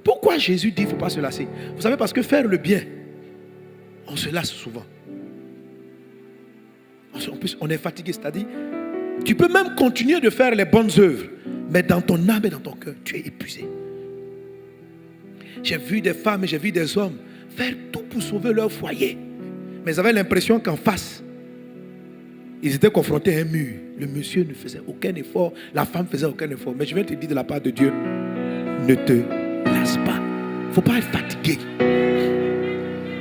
Pourquoi Jésus dit qu'il ne faut pas se lasser? Vous savez, parce que faire le bien, on se lasse souvent. En plus, on est fatigué, c'est-à-dire, tu peux même continuer de faire les bonnes œuvres, mais dans ton âme et dans ton cœur, tu es épuisé. J'ai vu des femmes et j'ai vu des hommes faire tout pour sauver leur foyer. Mais ils avaient l'impression qu'en face, ils étaient confrontés à un mur. Le monsieur ne faisait aucun effort, la femme ne faisait aucun effort. Mais je viens te dire de la part de Dieu, ne te lasse pas. Il ne faut pas être fatigué.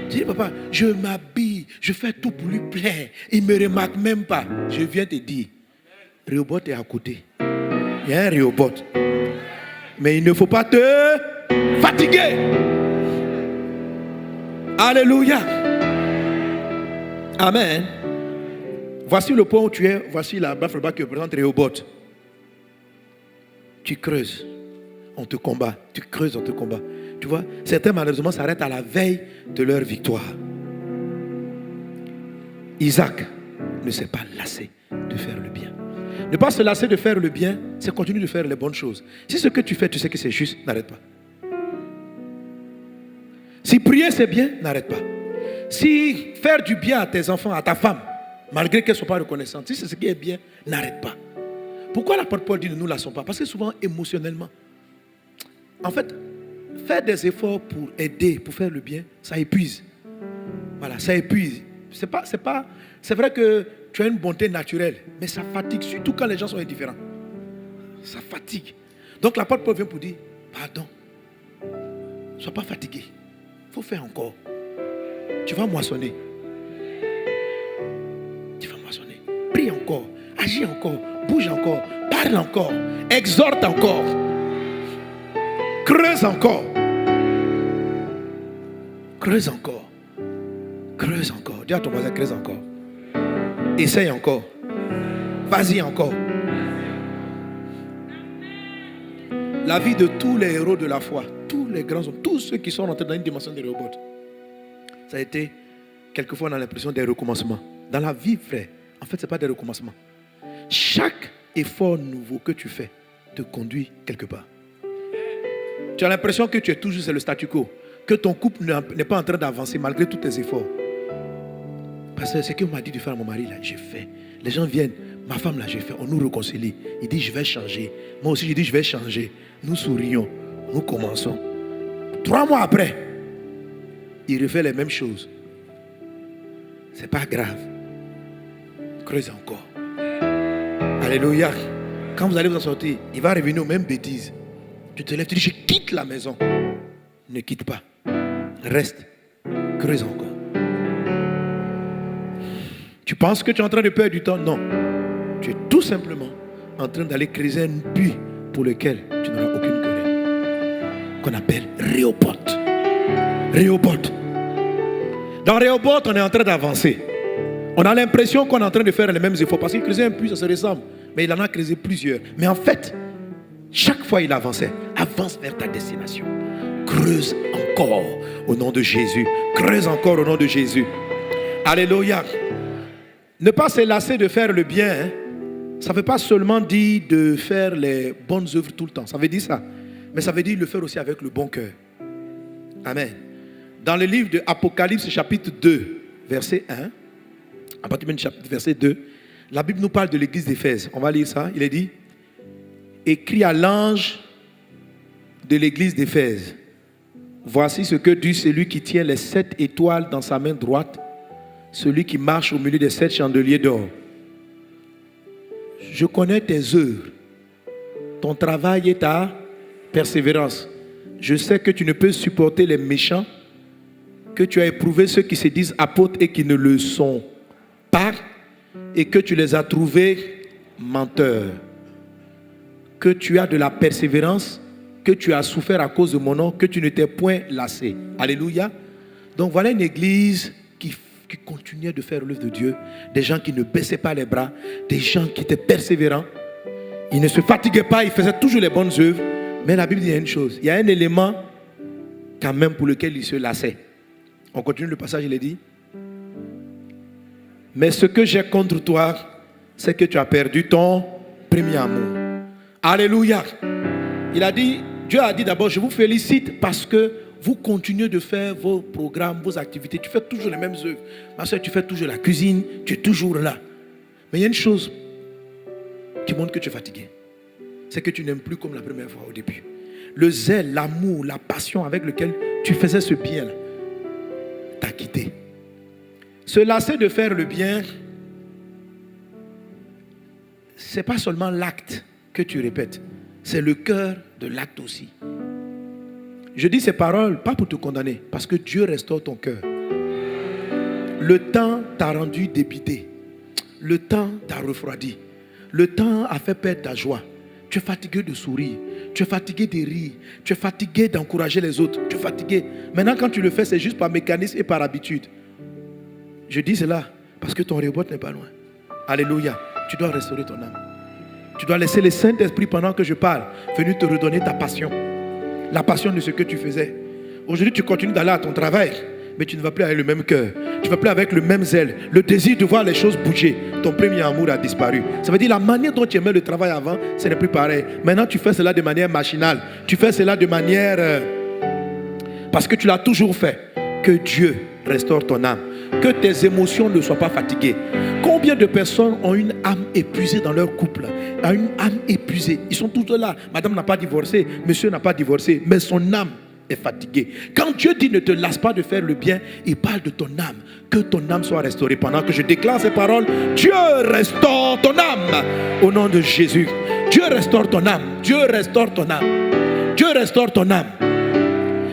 Je dis, papa, je m'habille, je fais tout pour lui plaire. Il ne me remarque même pas. Je viens te dire, Rehoboth est à côté. Il y a un Rehoboth. Mais il ne faut pas te fatiguer. Alléluia. Amen. Voici le point où tu es. Voici la baffe qui représente Rehoboth. Tu creuses, on te combat. Tu creuses, on te combat. Tu vois, certains malheureusement s'arrêtent à la veille de leur victoire. Isaac ne s'est pas lassé de faire le bien. Ne pas se lasser de faire le bien, c'est continuer de faire les bonnes choses. Si ce que tu fais, tu sais que c'est juste, n'arrête pas. Si prier c'est bien, n'arrête pas. Si faire du bien à tes enfants, à ta femme, malgré qu'elle ne soit pas reconnaissante, si c'est ce qui est bien, n'arrête pas. Pourquoi l'apôtre Paul dit ne nous lassons pas? Parce que souvent émotionnellement, en fait, faire des efforts pour aider, pour faire le bien, ça épuise. Voilà, ça épuise. C'est vrai que tu as une bonté naturelle, mais ça fatigue, surtout quand les gens sont indifférents. Ça fatigue. Donc l'apôtre Paul vient pour dire, pardon, ne sois pas fatigué. Il faut faire encore. Tu vas moissonner. Tu vas moissonner. Prie encore, agis encore, bouge encore, parle encore, exhorte encore, creuse encore. Creuse encore. Creuse encore. Dis à ton voisin, creuse encore. Essaye encore. Vas-y encore. La vie de tous les héros de la foi, tous les grands hommes, tous ceux qui sont rentrés dans une dimension de Rehoboth, ça a été, quelquefois on a l'impression des recommencements. Dans la vie, frère, en fait, ce n'est pas des recommencements. Chaque effort nouveau que tu fais te conduit quelque part. Tu as l'impression que tu es toujours sur le statu quo, que ton couple n'est pas en train d'avancer malgré tous tes efforts. Parce que ce qu'on m'a dit de faire à mon mari, là, j'ai fait. Les gens viennent, ma femme, là, j'ai fait. On nous réconcilie. Il dit, je vais changer. Moi aussi, je dis, je vais changer. Nous sourions, nous commençons. 3 mois après, il refait les mêmes choses. C'est pas grave. Creuse encore. Alléluia. Quand vous allez vous en sortir, il va revenir aux mêmes bêtises. Tu te lèves, tu dis, je quitte la maison. Ne quitte pas. Reste. Creuse encore. Tu penses que tu es en train de perdre du temps? Non. Tu es tout simplement en train d'aller creuser un puits pour lequel tu n'auras aucune querelle. Qu'on appelle Rehoboth. Rehoboth. Dans Rehoboth, on est en train d'avancer. On a l'impression qu'on est en train de faire les mêmes efforts. Parce qu'il creusait un puits, ça se ressemble. Mais il en a creusé plusieurs. Mais en fait, chaque fois il avançait. Avance vers ta destination. Creuse encore au nom de Jésus. Creuse encore au nom de Jésus. Alléluia. Ne pas se lasser de faire le bien, hein, ça ne veut pas seulement dire de faire les bonnes œuvres tout le temps. Ça veut dire ça. Mais ça veut dire le faire aussi avec le bon cœur. Amen. Dans le livre de Apocalypse chapitre 2, verset 1, à partir du chapitre verset 2, la Bible nous parle de l'église d'Éphèse. On va lire ça. Il est dit, écrit à l'ange de l'église d'Éphèse, voici ce que dit celui qui tient les 7 étoiles dans sa main droite, celui qui marche au milieu des 7 chandeliers d'or. Je connais tes œuvres, ton travail et ta persévérance. Je sais que tu ne peux supporter les méchants, que tu as éprouvé ceux qui se disent apôtres et qui ne le sont pas, et que tu les as trouvés menteurs. Que tu as de la persévérance, que tu as souffert à cause de mon nom, que tu ne t'es point lassé. Alléluia. Donc voilà une église qui continuaient de faire l'œuvre de Dieu, des gens qui ne baissaient pas les bras, des gens qui étaient persévérants, ils ne se fatiguaient pas, ils faisaient toujours les bonnes œuvres. Mais la Bible dit une chose, il y a un élément quand même pour lequel ils se lassaient. On continue le passage, il est dit, mais ce que j'ai contre toi, c'est que tu as perdu ton premier amour. Alléluia. Il a dit, Dieu a dit d'abord, je vous félicite parce que vous continuez de faire vos programmes, vos activités. Tu fais toujours les mêmes œuvres. Ma soeur, tu fais toujours la cuisine. Tu es toujours là. Mais il y a une chose qui montre que tu es fatigué. C'est que tu n'aimes plus comme la première fois au début. Le zèle, l'amour, la passion avec lequel tu faisais ce bien t'a quitté. Se lasser de faire le bien, ce n'est pas seulement l'acte que tu répètes, c'est le cœur de l'acte aussi. Je dis ces paroles pas pour te condamner, parce que Dieu restaure ton cœur. Le temps t'a rendu débité. Le temps t'a refroidi. Le temps a fait perdre ta joie. Tu es fatigué de sourire. Tu es fatigué de rire. Tu es fatigué d'encourager les autres. Tu es fatigué. Maintenant, quand tu le fais, c'est juste par mécanisme et par habitude. Je dis cela parce que ton Rehoboth n'est pas loin. Alléluia. Tu dois restaurer ton âme. Tu dois laisser le Saint-Esprit, pendant que je parle, venir te redonner ta passion. La passion de ce que tu faisais. Aujourd'hui, tu continues d'aller à ton travail, mais tu ne vas plus avec le même cœur. Tu ne vas plus avec le même zèle. Le désir de voir les choses bouger. Ton premier amour a disparu. Ça veut dire la manière dont tu aimais le travail avant, ce n'est plus pareil. Maintenant, tu fais cela de manière machinale. Tu fais cela de manière... parce que tu l'as toujours fait. Que Dieu restaure ton âme. Que tes émotions ne soient pas fatiguées. Combien de personnes ont une âme épuisée dans leur couple? Une âme épuisée. Ils sont tous là. Madame n'a pas divorcé. Monsieur n'a pas divorcé. Mais son âme est fatiguée. Quand Dieu dit ne te lasse pas de faire le bien, il parle de ton âme. Que ton âme soit restaurée. Pendant que je déclare ces paroles, Dieu restaure ton âme. Au nom de Jésus. Dieu restaure ton âme. Dieu restaure ton âme. Dieu restaure ton âme.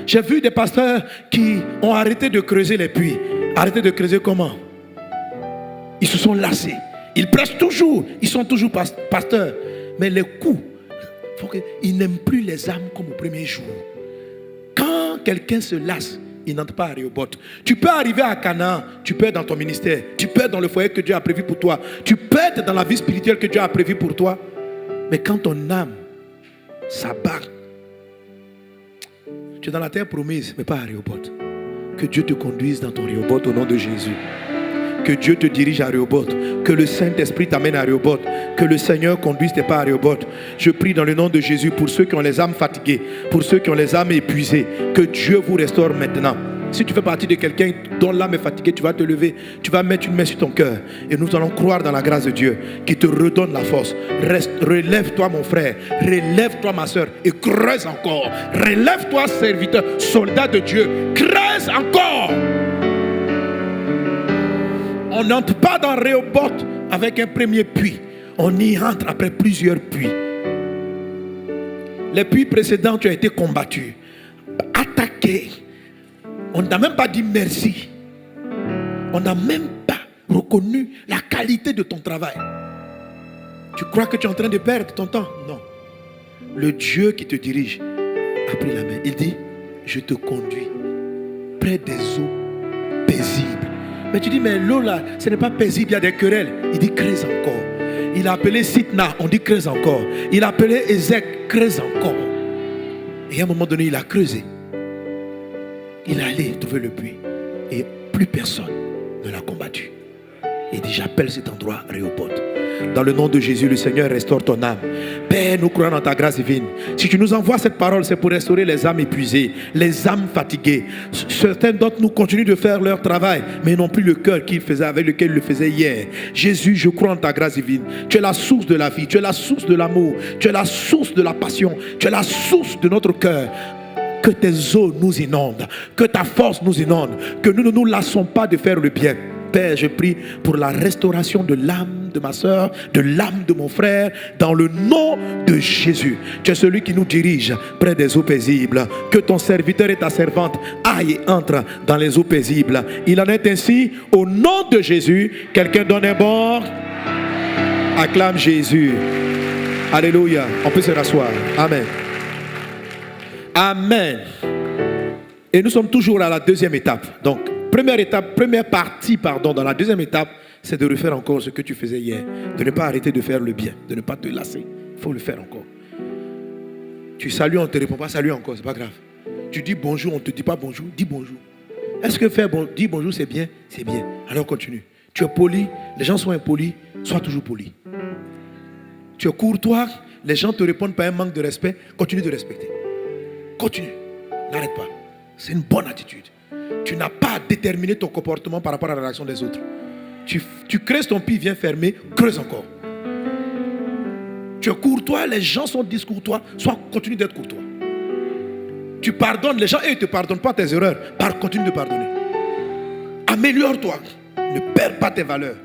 J'ai vu des pasteurs qui ont arrêté de creuser les puits. Arrêté de creuser comment? Ils se sont lassés. Ils prêchent toujours. Ils sont toujours pasteurs. Mais les coups, ils n'aiment plus les âmes comme au premier jour. Quand quelqu'un se lasse, il n'entre pas à Rehoboth. Tu peux arriver à Canaan, tu peux être dans ton ministère, tu peux être dans le foyer que Dieu a prévu pour toi, tu peux être dans la vie spirituelle que Dieu a prévu pour toi. Mais quand ton âme s'abat, tu es dans la terre promise, mais pas à Rehoboth. Que Dieu te conduise dans ton Rehoboth au nom de Jésus. Que Dieu te dirige à Rehoboth. Que le Saint-Esprit t'amène à Rehoboth. Que le Seigneur conduise tes pas à Rehoboth. Je prie dans le nom de Jésus pour ceux qui ont les âmes fatiguées, pour ceux qui ont les âmes épuisées. Que Dieu vous restaure maintenant. Si tu fais partie de quelqu'un dont l'âme est fatiguée, tu vas te lever, tu vas mettre une main sur ton cœur. Et nous allons croire dans la grâce de Dieu qui te redonne la force. Relève-toi mon frère, relève-toi ma soeur et creuse encore. Relève-toi serviteur, soldat de Dieu, creuse encore. On n'entre pas dans Rehoboth avec un premier puits. On y entre après plusieurs puits. Les puits précédents, tu as été combattu, attaqué. On n'a même pas dit merci. On n'a même pas reconnu la qualité de ton travail. Tu crois que tu es en train de perdre ton temps? Non. Le Dieu qui te dirige a pris la main. Il dit, je te conduis près des eaux paisibles. Mais tu dis, mais l'eau là, ce n'est pas paisible, il y a des querelles. Il dit, creuse encore. Il a appelé Sitna, on dit creuse encore. Il a appelé Ézek, creuse encore. Et à un moment donné, il a creusé. Il est allé trouver le puits. Et plus personne ne l'a combattu. Il dit, j'appelle cet endroit Rehoboth. Dans le nom de Jésus, le Seigneur restaure ton âme. Père, nous croyons dans ta grâce divine. Si tu nous envoies cette parole, c'est pour restaurer les âmes épuisées, les âmes fatiguées. Certains d'entre nous continuent de faire leur travail, mais n'ont plus le cœur qu'ils faisaient, avec lequel ils le faisaient hier. Jésus, je crois en ta grâce divine. Tu es la source de la vie, tu es la source de l'amour, tu es la source de la passion, tu es la source de notre cœur. Que tes eaux nous inondent, que ta force nous inonde, que nous ne nous lassons pas de faire le bien. Père, je prie pour la restauration de l'âme de ma soeur, de l'âme de mon frère, dans le nom de Jésus. Tu es celui qui nous dirige près des eaux paisibles. Que ton serviteur et ta servante aillent et entrent dans les eaux paisibles. Il en est ainsi au nom de Jésus. Quelqu'un donne un bon. Acclame Jésus. Alléluia. On peut se rasseoir. Amen. Amen. Et nous sommes toujours à la deuxième étape. Donc, première partie, dans la deuxième étape, c'est de refaire encore ce que tu faisais hier. De ne pas arrêter de faire le bien, de ne pas te lasser. Il faut le faire encore. Tu salues, on ne te répond pas, salut encore, c'est pas grave. Tu dis bonjour, on ne te dit pas bonjour, dis bonjour. Est-ce que dire bonjour c'est bien? C'est bien. Alors continue. Tu es poli, les gens sont impolis, sois toujours poli. Tu es courtois, les gens te répondent par un manque de respect, continue de respecter. Continue, n'arrête pas. C'est une bonne attitude. Tu n'as pas à déterminer ton comportement par rapport à la réaction des autres. Tu creuses ton puits, viens fermer, creuse encore. Tu es courtois, les gens sont discourtois, soit continue d'être courtois. Tu pardonnes les gens et ils ne te pardonnent pas tes erreurs. Continue de pardonner. Améliore-toi. Ne perds pas tes valeurs.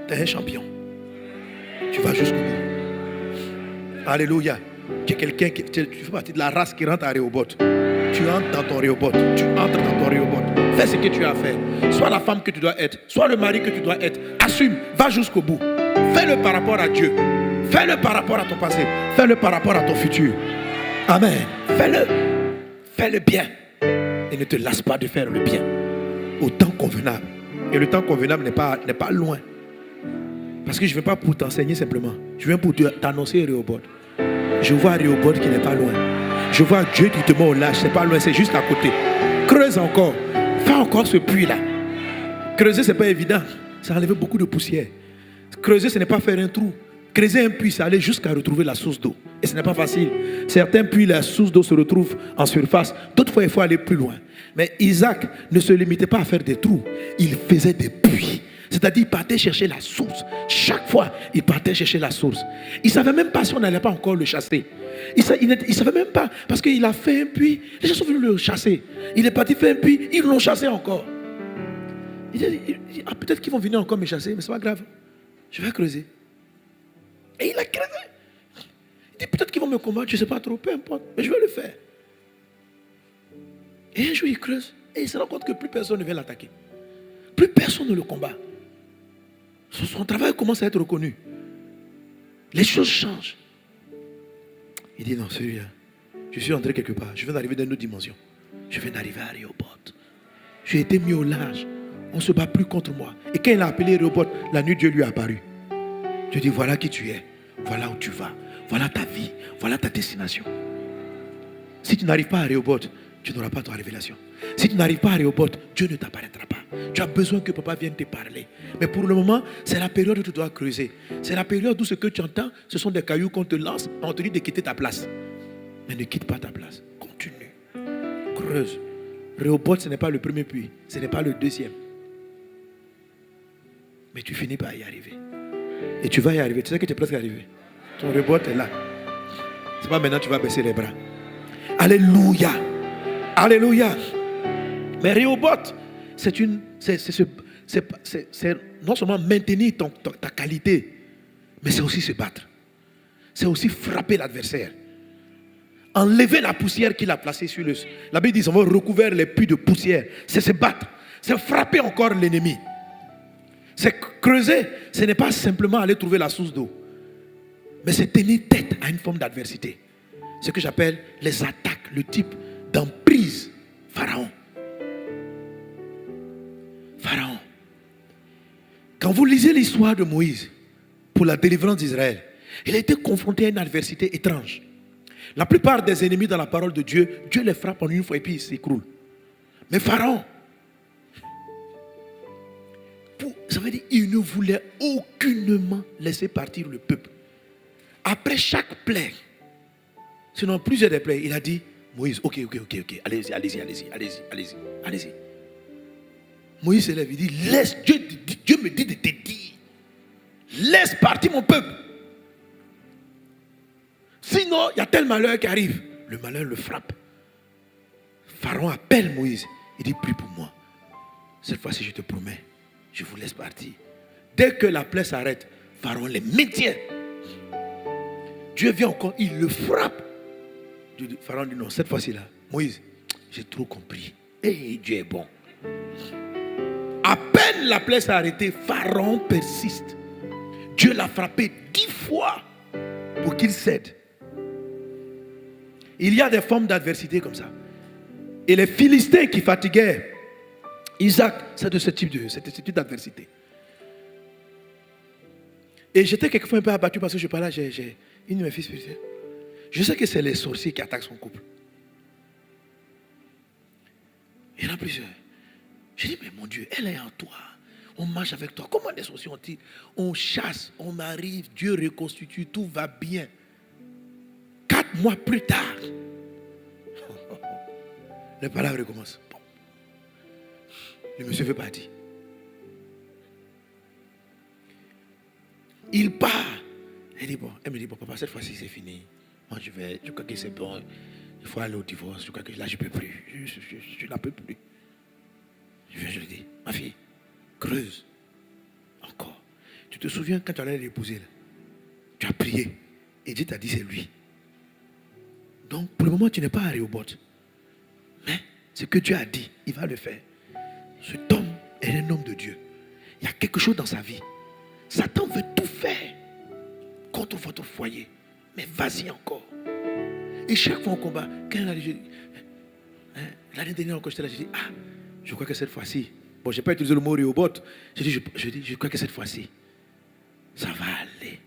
Tu es un champion. Tu vas jusqu'au bout. Alléluia. Tu es quelqu'un qui tu fais partie de la race qui rentre à Rehoboth. Tu entres dans ton Rehoboth. Tu entres dans ton Rehoboth. Fais ce que tu as à faire. Sois la femme que tu dois être. Sois le mari que tu dois être. Assume. Va jusqu'au bout. Fais-le par rapport à Dieu. Fais-le par rapport à ton passé. Fais-le par rapport à ton futur. Amen. Fais-le. Fais le bien. Et ne te lasse pas de faire le bien. Au temps convenable. Et le temps convenable n'est pas loin. Parce que je ne viens pas pour t'enseigner simplement. Je viens pour t'annoncer Rehoboth. Je vois Rehoboth qui n'est pas loin. Je vois Dieu qui te met au large. Ce n'est pas loin, c'est juste à côté. Creuse encore. Fais encore ce puits-là. Creuser, ce n'est pas évident. Ça enlève beaucoup de poussière. Creuser, ce n'est pas faire un trou. Creuser un puits, c'est aller jusqu'à retrouver la source d'eau. Et ce n'est pas facile. Certains puits, la source d'eau se retrouve en surface. D'autres fois, il faut aller plus loin. Mais Isaac ne se limitait pas à faire des trous. Il faisait des puits. C'est-à-dire, il partait chercher la source. Chaque fois, il partait chercher la source. Il ne savait même pas si on n'allait pas encore le chasser. Il ne savait même pas. Parce qu'il a fait un puits. Les gens sont venus le chasser. Il est parti faire un puits. Ils l'ont chassé encore. Il dit, peut-être qu'ils vont venir encore me chasser, mais ce n'est pas grave. Je vais creuser. Et il a creusé. Il dit, peut-être qu'ils vont me combattre, je ne sais pas trop, peu importe. Mais je vais le faire. Et un jour, il creuse. Et il se rend compte que plus personne ne vient l'attaquer. Plus personne ne le combat. Son travail commence à être reconnu. Les choses changent. Il dit non, celui-là, je suis entré quelque part. Je viens d'arriver dans une autre dimension. Je viens d'arriver à Rehoboth. J'ai été mis au large. On ne se bat plus contre moi. Et quand il a appelé Rehoboth, la nuit, Dieu lui a apparu. Dieu dit, voilà qui tu es. Voilà où tu vas. Voilà ta vie. Voilà ta destination. Si tu n'arrives pas à Rehoboth, tu n'auras pas ta révélation. Si tu n'arrives pas à Rehoboth, Dieu ne t'apparaîtra pas. Tu as besoin que papa vienne te parler. Mais pour le moment, c'est la période où tu dois creuser. C'est la période où ce que tu entends, ce sont des cailloux qu'on te lance. On te dit de quitter ta place. Mais ne quitte pas ta place. Continue. Creuse. Rehoboth, ce n'est pas le premier puits. Ce n'est pas le deuxième. Mais tu finis par y arriver. Et tu vas y arriver. Tu sais que tu es presque arrivé. Ton Rehoboth est là. Ce n'est pas maintenant que tu vas baisser les bras. Alléluia. Alléluia. Mais Rehoboth, c'est non seulement maintenir ta qualité, mais c'est aussi se battre. C'est aussi frapper l'adversaire. Enlever la poussière qu'il a placée sur le... La Bible dit, on va recouvrir les puits de poussière. C'est se battre. C'est frapper encore l'ennemi. C'est creuser. Ce n'est pas simplement aller trouver la source d'eau. Mais c'est tenir tête à une forme d'adversité. Ce que j'appelle les attaques, le type d'emprise. Pharaon. Pharaon. Quand vous lisez l'histoire de Moïse pour la délivrance d'Israël, il a été confronté à une adversité étrange. La plupart des ennemis dans la parole de Dieu, Dieu les frappe en une fois et puis ils s'écroulent. Mais Pharaon, ça veut dire qu'il ne voulait aucunement laisser partir le peuple. Après chaque plaie, sinon plusieurs des plaies, il a dit, Moïse, ok, allez-y. Moïse se lève, il dit, laisse, Dieu me dit de te dire, laisse partir mon peuple. Sinon, il y a tel malheur qui arrive. Le malheur le frappe. Pharaon appelle Moïse. Il dit, prie pour moi. Cette fois-ci, je te promets, je vous laisse partir. Dès que la plaie s'arrête, Pharaon les maintient. Dieu vient encore, il le frappe. Pharaon dit, non, cette fois-ci-là, Moïse, j'ai trop compris. Et Dieu est bon. À peine la plaie s'est arrêtée, Pharaon persiste. Dieu l'a frappé 10 fois pour qu'il cède. Il y a des formes d'adversité comme ça. Et les Philistins qui fatiguaient Isaac, c'est de ce type d'adversité. Et j'étais quelquefois un peu abattu parce que je parlais, j'ai une de mes filles spirituelles. Je sais que c'est les sorciers qui attaquent son couple. Il y en a plusieurs. Je dis, mais mon Dieu, elle est en toi. On marche avec toi. Comment les sorciers ont-ils? On chasse, on arrive, Dieu reconstitue, tout va bien. 4 mois plus tard, les palabres recommencent. Le monsieur veut partir. Il part. Elle me dit, bon, papa, cette fois-ci, c'est fini. Moi, je crois que c'est bon. Il faut aller au divorce. Je crois que là, je ne peux plus. Je n'en peux plus. Je lui dis, ma fille, creuse. Encore. Tu te souviens quand tu allais l'épouser, là, tu as prié. Et Dieu t'a dit, c'est lui. Donc, pour le moment, tu n'es pas à Rehoboth. Mais ce que Dieu a dit, il va le faire. Cet homme est un homme de Dieu. Il y a quelque chose dans sa vie. Satan veut tout faire contre votre foyer. Mais vas-y encore. Et chaque fois on combat, quand l'année dernière encore j'étais là, j'ai dit, je crois que cette fois-ci, bon, je n'ai pas utilisé le mot Rehoboth, je crois que cette fois-ci, ça va aller.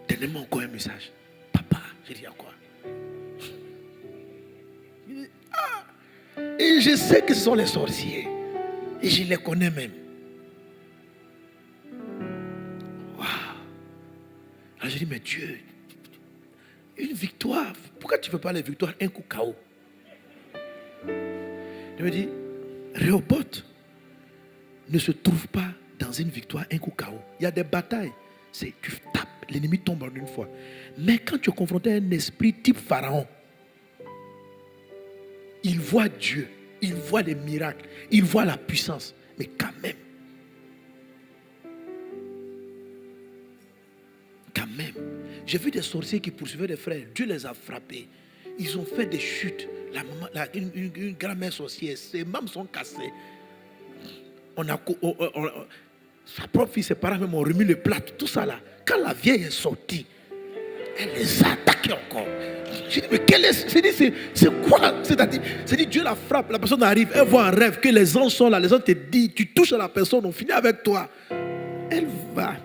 Donnez-moi encore un message. Papa, j'ai dit encore. Et je sais que ce sont les sorciers. Et je les connais même. Waouh. Alors j'ai dit, mais Dieu, une victoire. Pourquoi tu ne veux pas la victoire un coup KO? Je me dis, Rehoboth ne se trouve pas dans une victoire un coup KO. Il y a des batailles. Tu tapes, l'ennemi tombe en une fois. Mais quand tu es confronté à un esprit type Pharaon, il voit Dieu, il voit les miracles, il voit la puissance. Mais quand même, j'ai vu des sorciers qui poursuivaient des frères. Dieu les a frappés. Ils ont fait des chutes. Une grand-mère sorcière, ses membres sont cassés. Sa propre fille, ses parents même ont remis le plat, tout ça là. Quand la vieille est sortie, elle les a attaqués encore. J'ai dit, mais c'est quoi? C'est-à-dire, Dieu la frappe, la personne arrive, elle voit un rêve que les anges sont là, les anges te disent, tu touches à la personne, on finit avec toi. Elle va,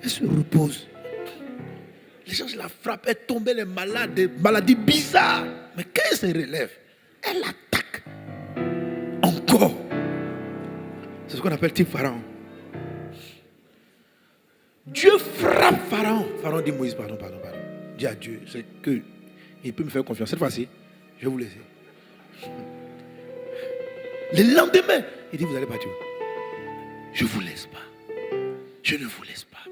elle se repose. Les gens la frappent, elle tombe, elle est malade, des maladies bizarres. Mais quand elle se relève, elle attaque. Encore. C'est ce qu'on appelle type Pharaon. Dieu frappe Pharaon. Pharaon dit, Moïse, pardon. Dis à Dieu, c'est que il peut me faire confiance. Cette fois-ci, je vais vous laisser. Le lendemain, il dit, vous allez partir. Je ne vous laisse pas. Je ne vous laisse pas.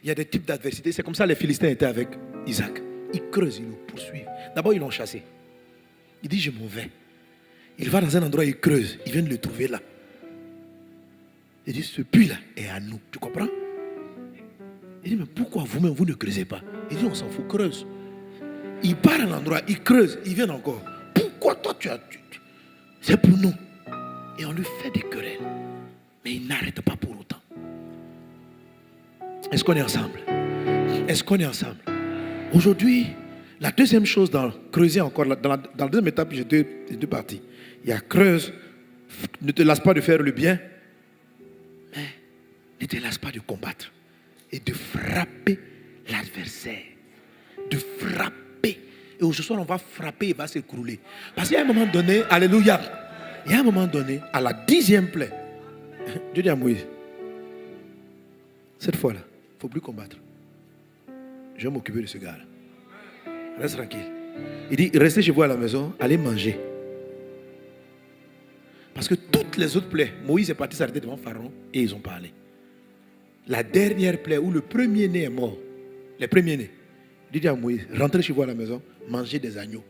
Il y a des types d'adversité. C'est comme ça les Philistins étaient avec Isaac. Ils creusent, ils nous poursuivent. D'abord, ils l'ont chassé. Il dit, je m'en vais. Il va dans un endroit, il creuse. Ils viennent le trouver là. Il dit, ce puits-là est à nous. Tu comprends? Il dit, mais pourquoi vous-même, vous ne creusez pas? Il dit, on s'en fout, creuse. Il part à l'endroit, il creuse, il vient encore. Pourquoi toi, c'est pour nous. Et on lui fait des querelles. Mais il n'arrête pas pour autant. Est-ce qu'on est ensemble? Est-ce qu'on est ensemble? Aujourd'hui, la deuxième chose dans creuser encore, dans la deuxième étape, j'ai deux parties. Il y a creuse, ne te lasse pas de faire le bien, mais ne te lasse pas de combattre et de frapper l'adversaire. De frapper. Et aujourd'hui soir, on va frapper, il va s'écrouler. Parce qu'il y a un moment donné, alléluia, il y a un moment donné, à la 10e plaie, Dieu dit à Moïse, cette fois-là, il ne faut plus combattre. Je vais m'occuper de ce gars-là. Reste tranquille. Il dit, restez chez vous à la maison, allez manger. Parce que toutes les autres plaies, Moïse est parti s'arrêter devant Pharaon et ils ont parlé. La dernière plaie où le premier-né est mort, les premiers-nés, il dit à Moïse, rentrez chez vous à la maison, mangez des agneaux.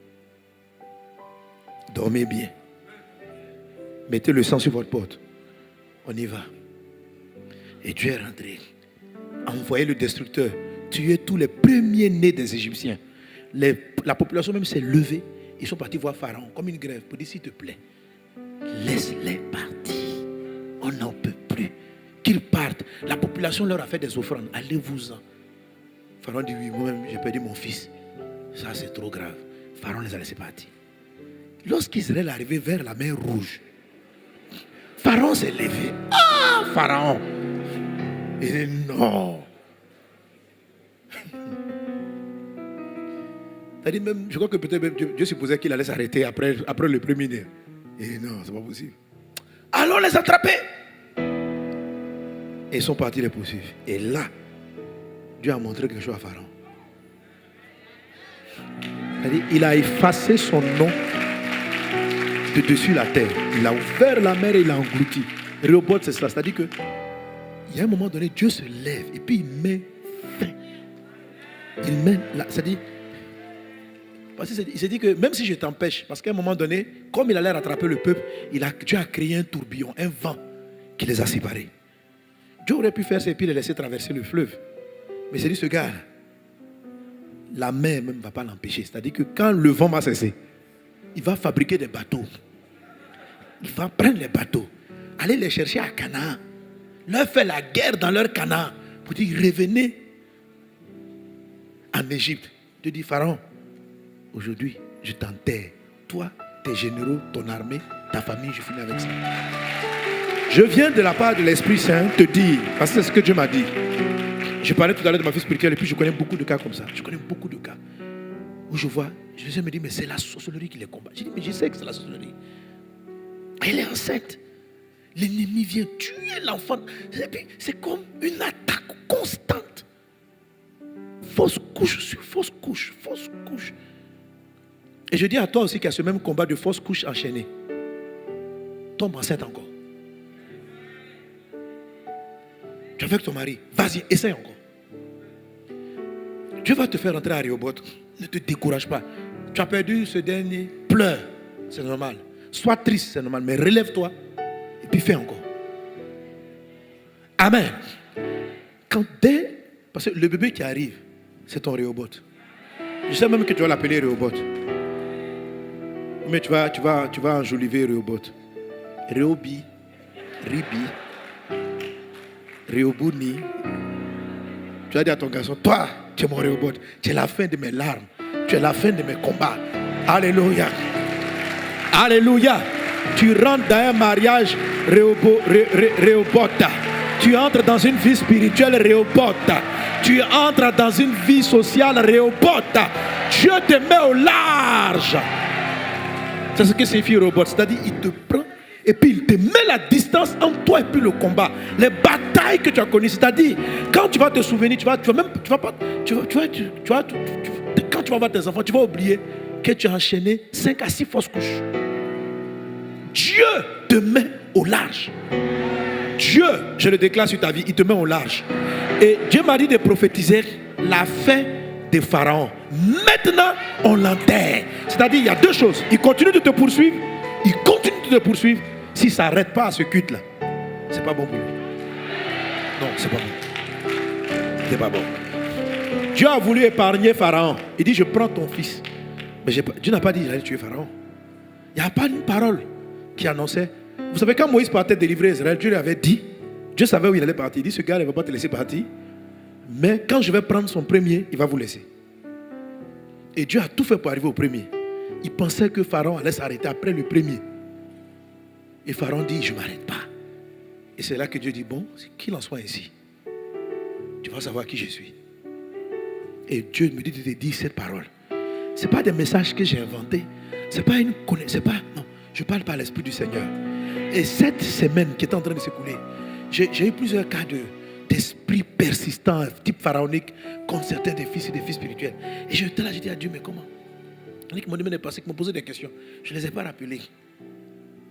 Dormez bien. Mettez le sang sur votre porte. On y va. Et Dieu est rentré. Envoyez le destructeur. Tuer tous les premiers-nés des Égyptiens. La population même s'est levée. Ils sont partis voir Pharaon comme une grève pour dire, s'il te plaît, laisse-les partir. On n'en peut plus. Qu'ils partent. La population leur a fait des offrandes. Allez-vous-en. Pharaon dit, oui, moi-même, j'ai perdu mon fils. Ça, c'est trop grave. Pharaon les a laissés partir. Lorsqu'Israël est arrivé vers la mer Rouge, Pharaon s'est levé. Ah, Pharaon! Il dit, non. C'est-à-dire même, je crois que peut-être même Dieu supposait qu'il allait s'arrêter après le premier né. Il dit, non, c'est pas possible. Allons les attraper. Et ils sont partis les poursuivre. Et là, Dieu a montré quelque chose à Pharaon. C'est-à-dire, il a effacé son nom de dessus la terre. Il a ouvert la mer et il a englouti. Rehoboth, c'est cela. C'est-à-dire que il y a un moment donné, Dieu se lève et puis il met fin. Il met là, c'est-à-dire, parce qu'il s'est dit que même si je t'empêche, parce qu'à un moment donné, comme il allait rattraper le peuple, Dieu a créé un tourbillon, un vent qui les a séparés. Dieu aurait pu faire ça et puis les laisser traverser le fleuve. Mais c'est dit, ce gars, la mer même ne va pas l'empêcher. C'est-à-dire que quand le vent va cesser, il va fabriquer des bateaux. Il va prendre les bateaux, aller les chercher à Canaan, leur faire la guerre dans leur Canaan, pour dire, revenez en Égypte. Dieu dit, Pharaon, aujourd'hui, je t'enterre. Toi, tes généraux, ton armée, ta famille, je finis avec ça. Je viens de la part de l'Esprit Saint te dire, parce que c'est ce que Dieu m'a dit. Je parlais tout à l'heure de ma vie spirituelle et puis je connais beaucoup de cas comme ça. Je connais beaucoup de cas où je vois, je me dis, mais c'est la sorcellerie qui les combat. Je dis, mais je sais que c'est la sorcellerie. Elle est enceinte. L'ennemi vient tuer l'enfant. C'est comme une attaque constante. Fausse couche sur fausse couche, fausse couche. Et je dis à toi aussi qu'il y a ce même combat de fausse couche enchaînée. Tombe enceinte encore. Tu es avec ton mari, vas-y, essaye encore. Dieu va te faire rentrer à Rehoboth. Ne te décourage pas. Tu as perdu ce dernier, pleure, c'est normal. Sois triste, c'est normal, mais relève-toi et puis fais encore. Amen. Parce que le bébé qui arrive, c'est ton Rehoboth. Je sais même que tu vas l'appeler Rehoboth. Mais tu vas enjoliver Rehoboth. Rehobi, Ribi, Rehobouni. Tu vas dire à ton garçon, toi, tu es mon Rehoboth. Tu es la fin de mes larmes. Tu es la fin de mes combats. Alléluia. Alléluia. Tu rentres dans un mariage Rehoboth. Tu entres dans une vie spirituelle Rehoboth. Tu entres dans une vie sociale Rehoboth. Dieu te met au large. C'est ce que signifie Rehoboth. C'est-à-dire, il te prend et puis il te met la distance entre toi et puis le combat. Les batailles que tu as connues. C'est-à-dire, quand tu vas te souvenir, quand tu vas voir tes enfants, tu vas oublier que tu as enchaîné 5 à 6 fausses couches. Dieu te met au large. Dieu, je le déclare sur ta vie, il te met au large. Et Dieu m'a dit de prophétiser la fin de Pharaon. Maintenant, on l'enterre. C'est-à-dire, il y a deux choses. Il continue de te poursuivre. Il continue de te poursuivre. S'il ne s'arrête pas à ce culte-là, c'est pas bon pour lui. Non, c'est pas bon. C'est pas bon. Dieu a voulu épargner Pharaon. Il dit, je prends ton fils. Mais Dieu n'a pas dit qu'il allait tuer Pharaon. Il n'y a pas une parole qui annonçait. Vous savez, quand Moïse partait délivrer Israël, Dieu lui avait dit, Dieu savait où il allait partir. Il dit, ce gars ne va pas te laisser partir. Mais quand je vais prendre son premier, il va vous laisser. Et Dieu a tout fait pour arriver au premier. Il pensait que Pharaon allait s'arrêter après le premier. Et Pharaon dit, je ne m'arrête pas. Et c'est là que Dieu dit, bon, qu'il en soit ainsi. Tu vas savoir qui je suis. Et Dieu me dit de te dire cette parole. Ce n'est pas des messages que j'ai inventés. Ce n'est pas une connaissance. Non, je parle par l'Esprit du Seigneur. Et cette semaine qui est en train de s'écouler, j'ai eu plusieurs cas d'esprit persistant, type pharaonique, contre certains des fils et des filles spirituels. Et j'étais là, j'ai dit à Dieu, mais comment? Ils m'ont dit, mais parce qu'ils m'ont posé des questions. Je ne les ai pas rappelés.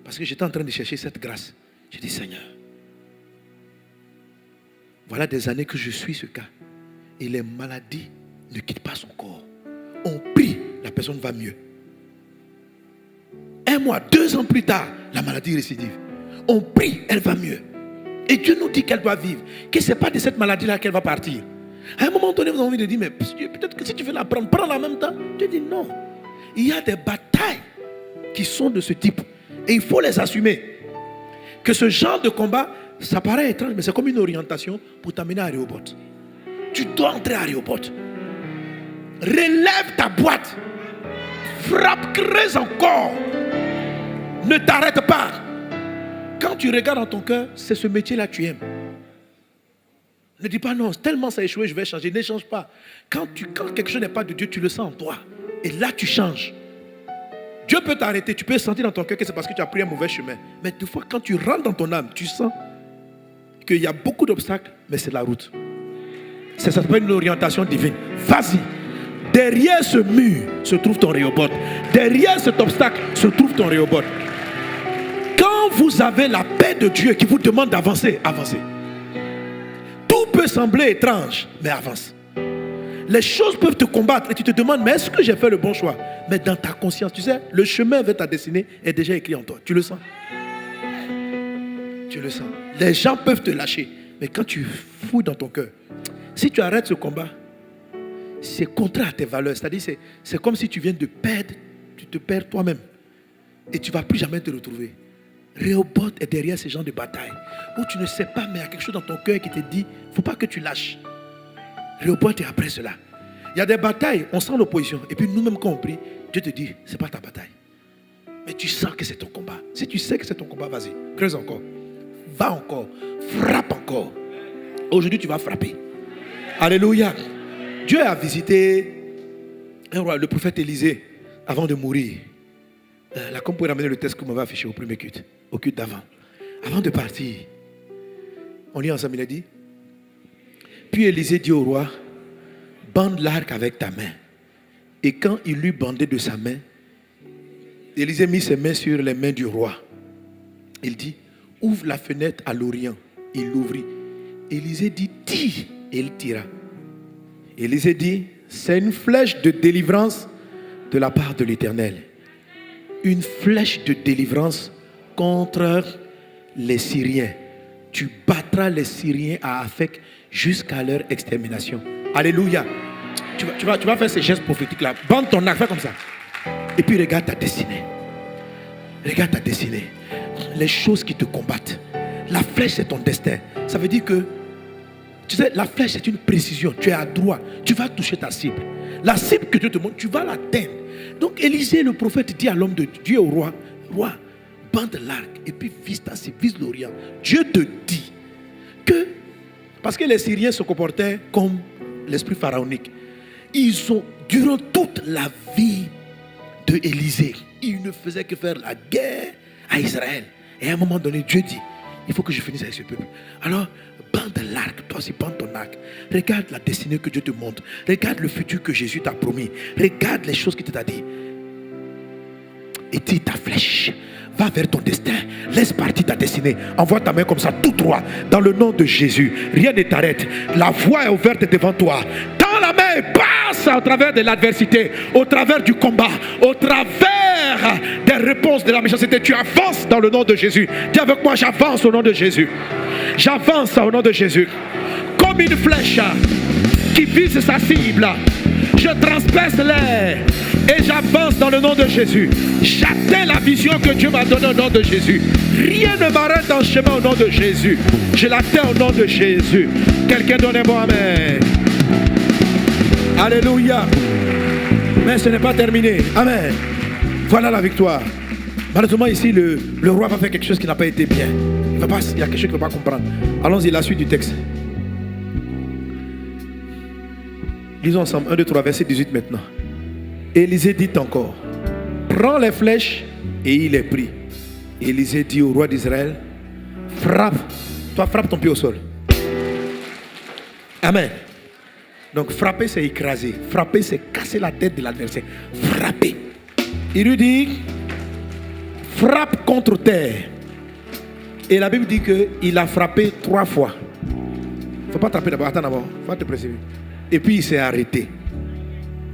Parce que j'étais en train de chercher cette grâce. J'ai dit, Seigneur, voilà des années que je suis ce cas. Et les maladies ne quittent pas son corps. On prie, la personne va mieux. 1 mois, 2 ans plus tard, la maladie récidive. On prie, elle va mieux. Et Dieu nous dit qu'elle doit vivre. Que ce n'est pas de cette maladie-là qu'elle va partir. À un moment donné, vous avez envie de dire, mais peut-être que si tu veux la prendre, prends-la en même temps. Dieu dit non. Il y a des batailles qui sont de ce type. Et il faut les assumer. Que ce genre de combat, ça paraît étrange, mais c'est comme une orientation pour t'amener à Rehoboth. Tu dois entrer à Rehoboth. Relève ta boîte. Frappe, creuse encore. Ne t'arrête pas. Quand tu regardes dans ton cœur, c'est ce métier-là que tu aimes. Ne dis pas non, tellement ça a échoué, je vais changer. Ne change pas. Quand quelque chose n'est pas de Dieu, tu le sens en toi. Et là, tu changes. Dieu peut t'arrêter. Tu peux sentir dans ton cœur que c'est parce que tu as pris un mauvais chemin. Mais des fois, quand tu rentres dans ton âme, tu sens qu'il y a beaucoup d'obstacles, mais c'est la route. Ça s'appelle une orientation divine. Vas-y. Derrière ce mur se trouve ton Rehoboth. Derrière cet obstacle se trouve ton Rehoboth. Quand vous avez la paix de Dieu qui vous demande d'avancer, avancez. sembler étrange, mais avance. Les choses peuvent te combattre et tu te demandes, mais est-ce que j'ai fait le bon choix? Mais dans ta conscience, tu sais, le chemin vers ta destinée est déjà écrit en toi. Tu le sens? Tu le sens. Les gens peuvent te lâcher, mais quand tu fouilles dans ton cœur, si tu arrêtes ce combat, c'est contraire à tes valeurs. C'est-à-dire, c'est comme si tu viens de perdre, tu te perds toi-même. Et tu ne vas plus jamais te retrouver. Rehoboth est derrière ce genre de bataille. Où tu ne sais pas, mais il y a quelque chose dans ton cœur qui te dit, il ne faut pas que tu lâches. Rehoboth est après cela. Il y a des batailles, on sent l'opposition. Et puis nous-mêmes quand on prie, Dieu te dit, ce n'est pas ta bataille. Mais tu sens que c'est ton combat. Si tu sais que c'est ton combat, vas-y, creuse encore. Va encore, frappe encore. Aujourd'hui, tu vas frapper. Alléluia. Dieu a visité un roi, le prophète Élisée, avant de mourir. Là, comme vous pouvez ramener le texte que vous m'avez affiché au premier culte, au culte d'avant. Avant de partir, on lit ensemble, il a dit, puis Élisée dit au roi, bande l'arc avec ta main. Et quand il l'eut bandé de sa main, Élisée mit ses mains sur les mains du roi. Il dit, ouvre la fenêtre à l'orient. Il l'ouvrit. Élisée dit, tire. Et il tira. Élisée dit, c'est une flèche de délivrance de la part de l'Éternel. Une flèche de délivrance contre les Syriens. Tu battras les Syriens à Aphek jusqu'à leur extermination. Alléluia. Tu vas faire ces gestes prophétiques là. Bande ton arc, fais comme ça. Et puis regarde ta destinée. Regarde ta destinée. Les choses qui te combattent. La flèche, c'est ton destin. Ça veut dire que, tu sais, la flèche, c'est une précision. Tu es à droite. Tu vas toucher ta cible. La cible que Dieu te montre, tu vas l'atteindre. Donc, Élisée, le prophète, dit à l'homme de Dieu, au roi, roi, bande l'arc et puis vise ta cible, vise l'Orient. Dieu te dit que, parce que les Syriens se comportaient comme l'esprit pharaonique, ils ont, durant toute la vie de Élisée, ils ne faisaient que faire la guerre à Israël. Et à un moment donné, Dieu dit, il faut que je finisse avec ce peuple. Alors, bande l'arc, toi aussi bande ton arc. Regarde la destinée que Dieu te montre. Regarde le futur que Jésus t'a promis. Regarde les choses qu'il t'a dit. Et tire ta flèche. Va vers ton destin. Laisse partir ta destinée. Envoie ta main comme ça, tout droit. Dans le nom de Jésus. Rien ne t'arrête. La voie est ouverte devant toi. Tends la main et passe au travers de l'adversité. Au travers du combat. Au travers des réponses de la méchanceté. Tu avances dans le nom de Jésus. Dis avec moi, j'avance au nom de Jésus. J'avance au nom de Jésus. Comme une flèche qui vise sa cible. Je transperce l'air et j'avance dans le nom de Jésus. J'atteins la vision que Dieu m'a donnée au nom de Jésus. Rien ne m'arrête en chemin au nom de Jésus. Je l'atteins au nom de Jésus. Quelqu'un donnez-moi amen. Alléluia. Mais ce n'est pas terminé. Amen. Voilà la victoire. Malheureusement ici, le roi va faire quelque chose qui n'a pas été bien. Il y a quelque chose qu'il ne va pas comprendre. Allons-y, la suite du texte. Lisons ensemble, 1, 2, 3, verset 18 maintenant. Élisée dit encore, prends les flèches, et il les prit. Élisée dit au roi d'Israël, frappe, toi frappe ton pied au sol. Amen. Donc frapper c'est écraser, frapper c'est casser la tête de l'adversaire. Frapper. Il lui dit, frappe contre terre. Et la Bible dit qu'il a frappé 3 fois. Il ne faut pas frapper d'abord, attends d'abord, il faut te préciser. Et puis il s'est arrêté.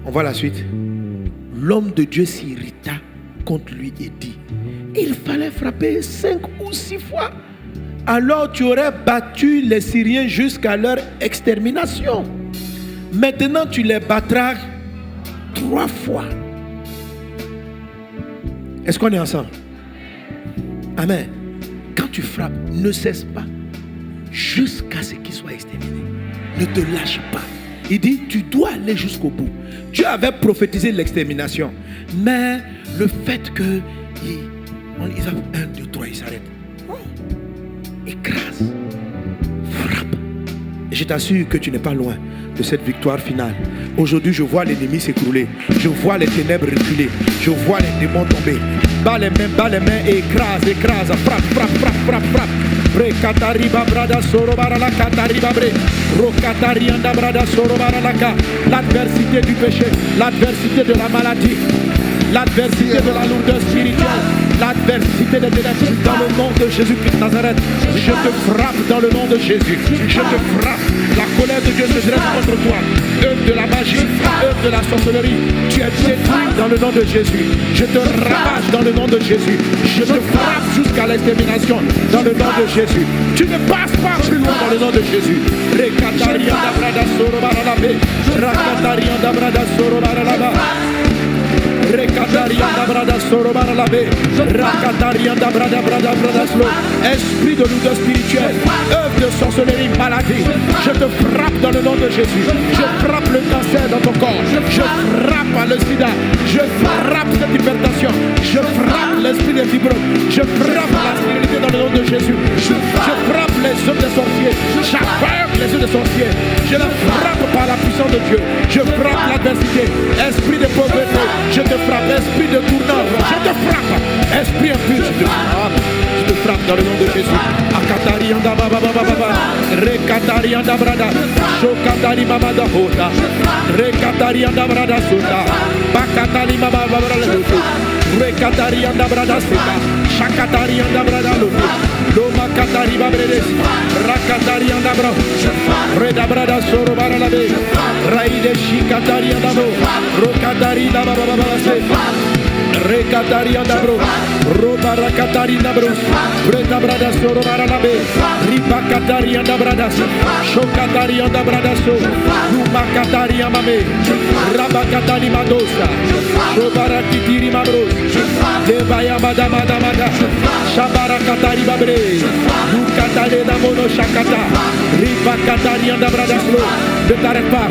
On voit la suite. L'homme de Dieu s'irrita contre lui et dit, il fallait frapper 5 ou 6 fois. Alors tu aurais battu les Syriens jusqu'à leur extermination. Maintenant tu les battras 3 fois. Est-ce qu'on est ensemble? Amen. Quand tu frappes, ne cesse pas jusqu'à ce qu'il soit exterminé. Ne te lâche pas. Il dit, tu dois aller jusqu'au bout. Dieu avait prophétisé l'extermination. Mais le fait que ils avaient 1, 2, 3, ils s'arrêtent. Écrase. Frappe. Et je t'assure que tu n'es pas loin de cette victoire finale. Aujourd'hui, je vois l'ennemi s'écrouler. Je vois les ténèbres reculer. Je vois les démons tomber. Bas les mains et écrase. Frappe. L'adversité du péché, l'adversité de la maladie, l'adversité de la lourdeur spirituelle, l'adversité des ténèbres, dans le nom de Jésus-Christ de Nazareth, je te frappe dans le nom de Jésus. Je te frappe. La colère de Dieu se dresse contre toi. Œuvre de la magie, œuvre de la sorcellerie, tu es détruit dans le nom de Jésus. Je te ravage dans le nom de Jésus. Je te frappe jusqu'à l'extermination dans le nom de Jésus. Tu ne passes pas plus loin dans le nom de Jésus. Rekataria dabrada soro baralabe. Rakataria dabrada soro baralaba. Rekataria dabrada soro baralabe. Rakataria dabrada brada brada slo. Esprit de lourdeur spirituelle, œuvre de sorcellerie, maladie, je te frappe dans le nom de Jésus. Je frappe le cancer dans ton corps. Je frappe le sida. Je frappe cette hypertension. Je frappe l'esprit des fibroses. Je frappe la stérilité dans le nom de Jésus. Je frappe les œuvres des sorciers. J'aveugle les œuvres des sorciers. Je les frappe par la puissance de Dieu. Je frappe l'adversité. Esprit de pauvreté, je te frappe. Esprit de tournant, je te frappe. Esprit impur, je te frappe. Je te frappe dans le nom de Jésus. Akatari anda baba baba baba. Rekatari anda brada. Shokatari mama da hota. Rekatari anda brada sota. Bakatari mama baba brada. Rekatari anda brada sota. Shakatari anda brada lota. Loma katari babredes. Rakatari anda brada. Reda brada soro baralabe. Raide shikatari anda bro. Rokatari da baba baba se. Rekatari anda bro. Roba rakatari anda bro. Reda brada soro baralabe. Riba katari anda brada. Shokatari anda brada so. Luma katari amame. Raba katari madosa. Roba rakitiri mabros. Devaya madama damada. Shabara katari babre. Lukatale da mono shakata. Riba katari anda brada so. Ne t'arrête pas.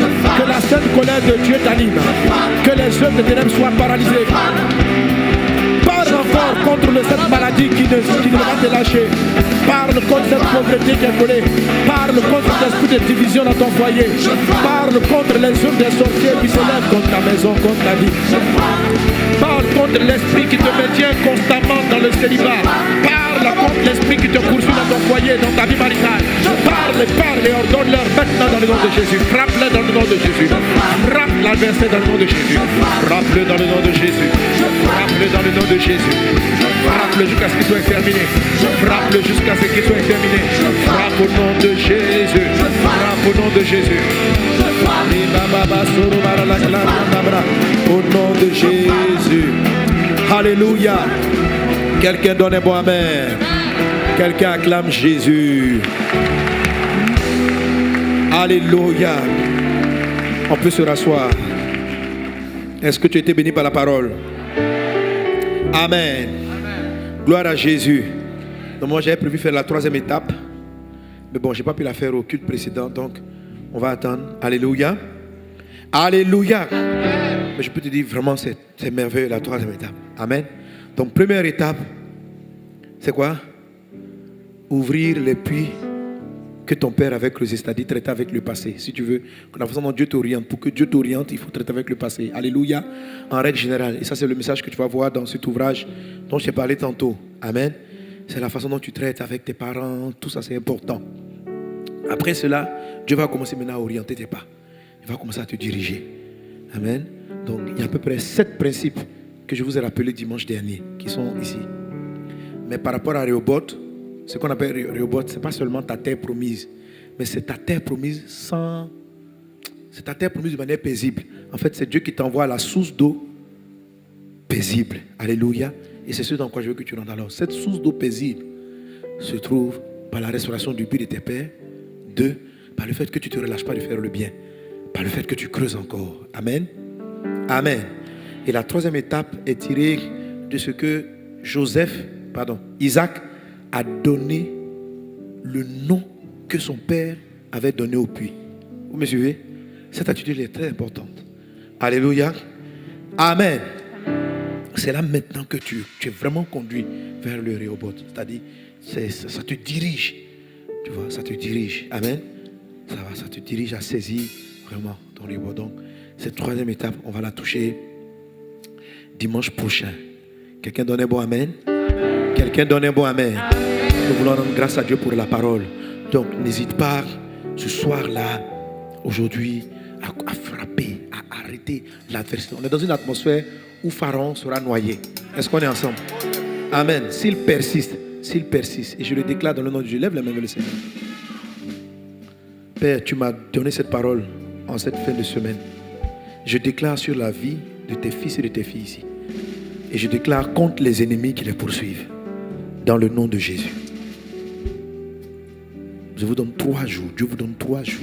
Que la sainte colère de Dieu t'anime. Que les œuvres de ténèbres soient paralysées. Parle encore contre cette maladie qui ne va te lâcher. Parle contre cette pauvreté qui est collée. Parle contre l'esprit de division dans ton foyer. Parle contre les œuvres des sorciers qui se lèvent contre ta maison, contre ta vie. Parle contre l'esprit qui te maintient constamment dans le célibat. Parle contre l'esprit qui te poursuit dans ton foyer, dans ta vie maritale. Parle et ordonne-leur maintenant dans le nom de Jésus. Frappe-le dans le nom de Jésus. Frappe l'adversaire dans le nom de Jésus. Frappe-le dans le nom de Jésus. Frappe-le dans le nom de Jésus. Frappe-le jusqu'à ce qu'il soit exterminé. Frappe-le jusqu'à ce qu'il soit exterminé. Frappe au nom de Jésus. Frappe au nom de Jésus. Au nom de Jésus. Alléluia. Quelqu'un donne un bon amen. Quelqu'un acclame Jésus. Alléluia. On peut se rasseoir. Est-ce que tu as été béni par la parole? Amen. Gloire à Jésus. Donc moi j'avais prévu faire la troisième étape. Mais bon, je n'ai pas pu la faire au culte précédent. Donc on va attendre. Alléluia. Alléluia. Mais je peux te dire vraiment c'est merveilleux la troisième étape. Amen. Donc première étape, c'est quoi? Ouvrir les puits que ton père avait creusés, c'est-à-dire traiter avec le passé. Si tu veux, la façon dont Dieu t'oriente, pour que Dieu t'oriente, il faut traiter avec le passé. Alléluia. En règle générale. Et ça, c'est le message que tu vas voir dans cet ouvrage dont je t'ai parlé tantôt. Amen. C'est la façon dont tu traites avec tes parents. Tout ça, c'est important. Après cela, Dieu va commencer maintenant à orienter tes pas. Il va commencer à te diriger. Amen. Donc, il y a à peu près 7 principes que je vous ai rappelés dimanche dernier, qui sont ici. Mais par rapport à Rehoboth, ce qu'on appelle Rehoboth, ce n'est pas seulement ta terre promise, mais c'est ta terre promise c'est ta terre promise de manière paisible. En fait, c'est Dieu qui t'envoie à la source d'eau paisible. Alléluia. Et c'est ce dans quoi je veux que tu rentres. Alors, cette source d'eau paisible se trouve par la restauration du puits de tes pères. 2, par le fait que tu ne te relâches pas de faire le bien. Par le fait que tu creuses encore. Amen. Amen. Et la troisième étape est tirée de ce que Isaac a donné le nom que son père avait donné au puits. Vous me suivez? Cette attitude est très importante. Alléluia. Amen. C'est là maintenant que tu es vraiment conduit vers le Rehoboth. C'est-à-dire, ça te dirige. Tu vois, ça te dirige. Amen. Ça te dirige à saisir vraiment ton Rehoboth. Donc, cette troisième étape, on va la toucher dimanche prochain. Quelqu'un donne un bon amen? Quelqu'un donne un bon amen? Nous voulons rendre grâce à Dieu pour la parole. Donc n'hésite pas ce soir-là, aujourd'hui, à frapper, à arrêter l'adversité. On est dans une atmosphère où Pharaon sera noyé. Est-ce qu'on est ensemble? Amen. S'il persiste, et je le déclare dans le nom de Dieu, lève la main vers le Seigneur. Père, tu m'as donné cette parole en cette fin de semaine. Je déclare sur la vie de tes fils et de tes filles ici. Et je déclare contre les ennemis qui les poursuivent. Dans le nom de Jésus. Je vous donne 3 jours. Dieu vous donne 3 jours.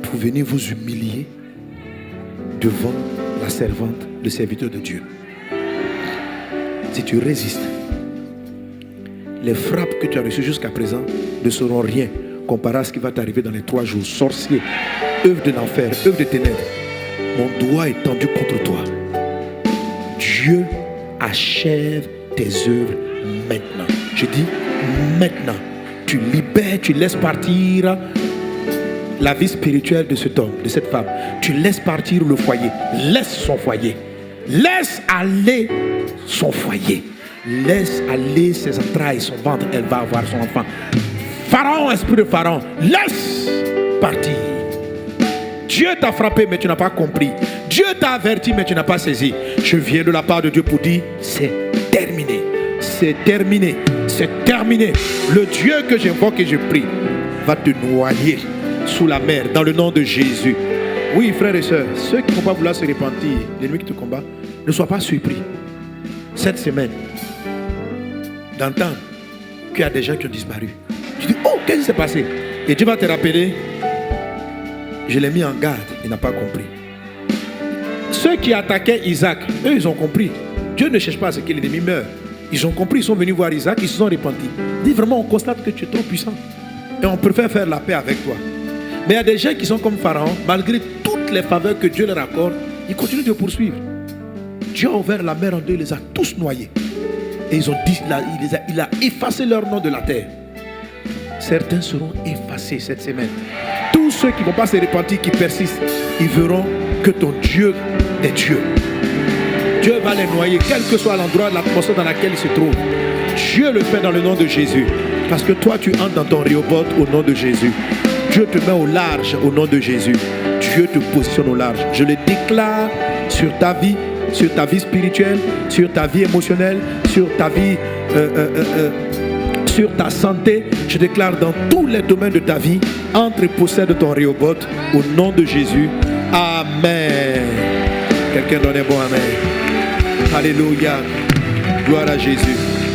Pour venir vous humilier devant la servante, le serviteur de Dieu. Si tu résistes, les frappes que tu as reçues jusqu'à présent ne seront rien comparé à ce qui va t'arriver dans les 3 jours. Sorcier, œuvre de l'enfer, œuvre de ténèbres. Mon doigt est tendu contre toi. Dieu achève tes œuvres maintenant. Je dis maintenant. Tu libères, tu laisses partir la vie spirituelle de cet homme, de cette femme. Tu laisses partir le foyer. Laisse son foyer. Laisse aller son foyer. Laisse aller ses entrailles, son ventre. Elle va avoir son enfant. Pharaon, esprit de Pharaon, laisse partir. Dieu t'a frappé, mais tu n'as pas compris. Dieu t'a averti, mais tu n'as pas saisi. Je viens de la part de Dieu pour dire, c'est terminé. C'est terminé. C'est terminé. Le Dieu que j'invoque et je prie va te noyer sous la mer dans le nom de Jésus. Oui, frères et sœurs, ceux qui ne vont pas vouloir se repentir, l'ennemi qui te combat, ne sois pas surpris. Cette semaine, d'entendre qu'il y a des gens qui ont disparu. Tu dis, oh, qu'est-ce qui s'est passé? Et Dieu va te rappeler, je l'ai mis en garde, il n'a pas compris. Ceux qui attaquaient Isaac, eux, ils ont compris. Dieu ne cherche pas à ce que l'ennemi meure. Ils ont compris, ils sont venus voir Isaac, ils se sont repentis. Dis vraiment, on constate que tu es trop puissant. Et on préfère faire la paix avec toi. Mais il y a des gens qui sont comme Pharaon, malgré toutes les faveurs que Dieu leur accorde, ils continuent de poursuivre. Dieu a ouvert la mer en deux, il les a tous noyés. Et ils ont dit, il a effacé leur nom de la terre. Certains seront effacés cette semaine. Tous ceux qui ne vont pas se repentir, qui persistent, ils verront que ton Dieu est Dieu. Dieu va les noyer, quel que soit l'endroit, l'atmosphère dans laquelle ils se trouvent. Dieu le fait dans le nom de Jésus. Parce que toi, tu entres dans ton Rehoboth au nom de Jésus. Dieu te met au large au nom de Jésus. Dieu te positionne au large. Je le déclare sur ta vie spirituelle, sur ta vie émotionnelle, sur ta vie, sur ta santé. Je déclare dans tous les domaines de ta vie, entre et possède ton Rehoboth au nom de Jésus. Amen. Quelqu'un donne un bon amen. Alléluia. Gloire à Jésus.